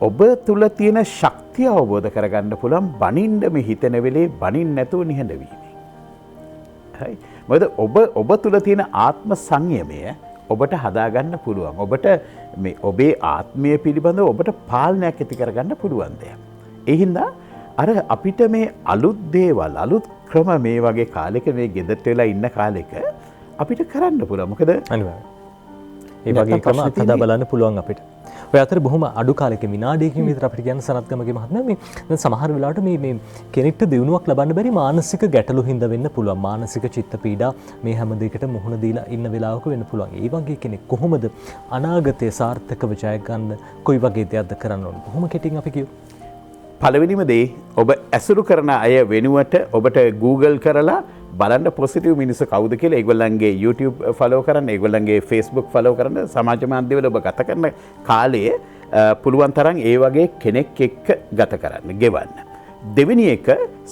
[SPEAKER 3] ඔබ තුල තියෙන ශක්තිය අවබෝධ කරගන්න පුළුවන් බනින්න මේ හිතන වෙලේ බනින්න නැතුව නිහඬ වීම. හරි. මොකද ඔබ තුල තියෙන ආත්ම සංයමය ඔබට හදාගන්න පුළුවන්. ඔබට මේ ඔබේ ආත්මය පිළිබඳව ඔබට පාලනයක් ඇති කරගන්න පුළුවන් දෙයක්. ඒ හින්දා අර අපිට මේ අලුත් දේවල්, අලුත් ක්‍රම මේ වගේ කාලෙක මේ ගෙදරට වෙලා ඉන්න කාලෙක අපිට කරන්න පුළුවන්. මොකද
[SPEAKER 1] අනිවාර්යයෙන් ඒ වගේ ක්‍රම අත්හදා බලන්න පුළුවන් අපිට. ඔය අතර බොහොම අඩු කාලෙක විනාඩියකින් විතර අපිට කියන්න සනත්ගමගේ මහත්මයා මේ දැන් සමහර වෙලාවට මේ කෙනෙක්ට දිනුවක් ලබන්න බැරි මානසික ගැටලු හින්දා වෙන්න පුළුවන්. මානසික චිත්ත පීඩා මේ හැම දෙයකට මුහුණ දීලා ඉන්න වෙලාවක වෙන්න පුළුවන්. ඒ වගේ කෙනෙක් කොහොමද අනාගතයේ සාර්ථකව ජය ගන්න කොයි වගේ දෙයක්ද කරන්න ඕන? බොහොම කෙටියෙන් අපි කියමු.
[SPEAKER 3] පළවෙනිම දේ ඔබ ඇසුරු කරන අය වෙනුවට ඔබට Google කරලා බලන්න පොසිටිව් මිනිස්සු කවුද කියලා. ඒගොල්ලන්ගේ YouTube ෆලෝ කරන්න, ඒගොල්ලන්ගේ Facebook ෆලෝ කරන්න, සමාජ මාධ්‍යවල ඔබ ගත කරන කාලයේ පුළුවන් තරම් ඒ වගේ කෙනෙක් එක්ක ගත කරන්න, ගෙවන්න. දෙවෙනි එක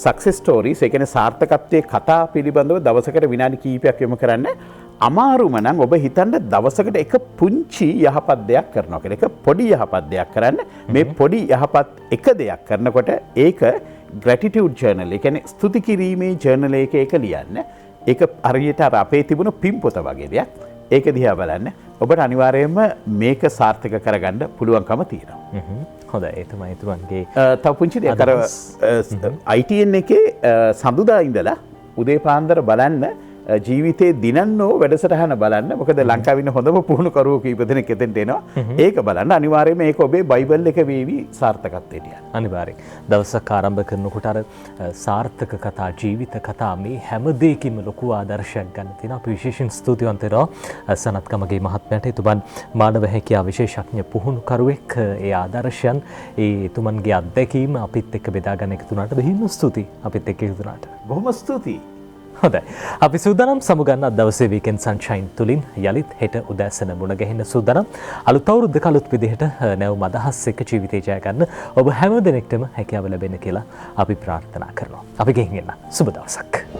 [SPEAKER 3] සක්සස් ස්ටෝරීස්, ඒ කියන්නේ සාර්ථකත්වයේ කතා පිළිබඳව දවසකට විනාඩි කිහිපයක් යොමු කරන්න. අමාරුම නම් ඔබ හිතන්න දවසකට එක පුංචි යහපත් දෙයක් කරනවා කියලා. එක පොඩි යහපත් දෙයක් කරන්න. මේ පොඩි යහපත් එක දෙයක් කරනකොට ඒක ග්‍රැටිටියුඩ් ජර්නල්, ඒ කියන්නේ ස්තුති කිරීමේ ජර්නල් එකක ලියන්න. ඒක හරියට අර අපේ තිබුණ පින්පොත වගේ දෙයක්. ඒක දිහා බලන්න. ඔබට අනිවාර්යයෙන්ම මේක සාර්ථක කරගන්න පුළුවන්කම තියෙනවා.
[SPEAKER 1] හොඳයි, ඒ තමයි තුමන්ගේ
[SPEAKER 3] තව පුංචි දෙයක්. අර ITN එකේ සඳුදා ඉඳලා උදේ පාන්දර බලන්න ජීවිතේ දිනන්නෝ වැඩසටහන බලන්න. මොකද ලංකාවේ ඉන්න හොඳම පුහුණු කරුවෝ කීප දෙනෙක් එතෙන්ට එනවා. ඒක බලන්න අනිවාර්යයෙන්ම ඒක ඔබේ බයිබල් එක වේවි සාර්ථකත්වයට යන්න.
[SPEAKER 1] අනිවාර්යෙන්. දවසක් ආරම්භ කරනකොට අර සාර්ථක කතා, ජීවිත කතා මේ හැම දෙයකින්ම ලොකු ආදර්ශයක් ගන්න තියෙනවා. අපි විශේෂයෙන් ස්තුතිවන්ත වෙනවා සනත්කමගේ මහත්මයාට. එතුමන් මානව හැකියාව විශේෂඥ පුහුණු කරුවෙක්. ඒ ආදර්ශයන්, ඒ එතුමන්ගේ අත්දැකීම අපිත් එක්ක බෙදා ගන්න එකතු වුණාට බෙහෙම ස්තුතියි. අපිත් එක්ක එකතු වුණාට.
[SPEAKER 3] බොහොම ස්තුතියි.
[SPEAKER 1] හොඳයි. අපි සූදානම් සමුගන්න දවසේ වීකෙන්ඩ් සන්ෂයින් තුලින් යලිත් හෙට උදෑසන මුණ ගැහෙන්න සූදානම්. අලුත් අවුරුද්දක අලුත් විදිහට නැවුම් අදහස් එක්ක ජීවිතේ ජය ගන්න ඔබ හැම දිනෙකටම හැකියාව ලැබෙන්න කියලා අපි ප්‍රාර්ථනා කරනවා. අපි ගෙහින් එන්න. සුබ දවසක්.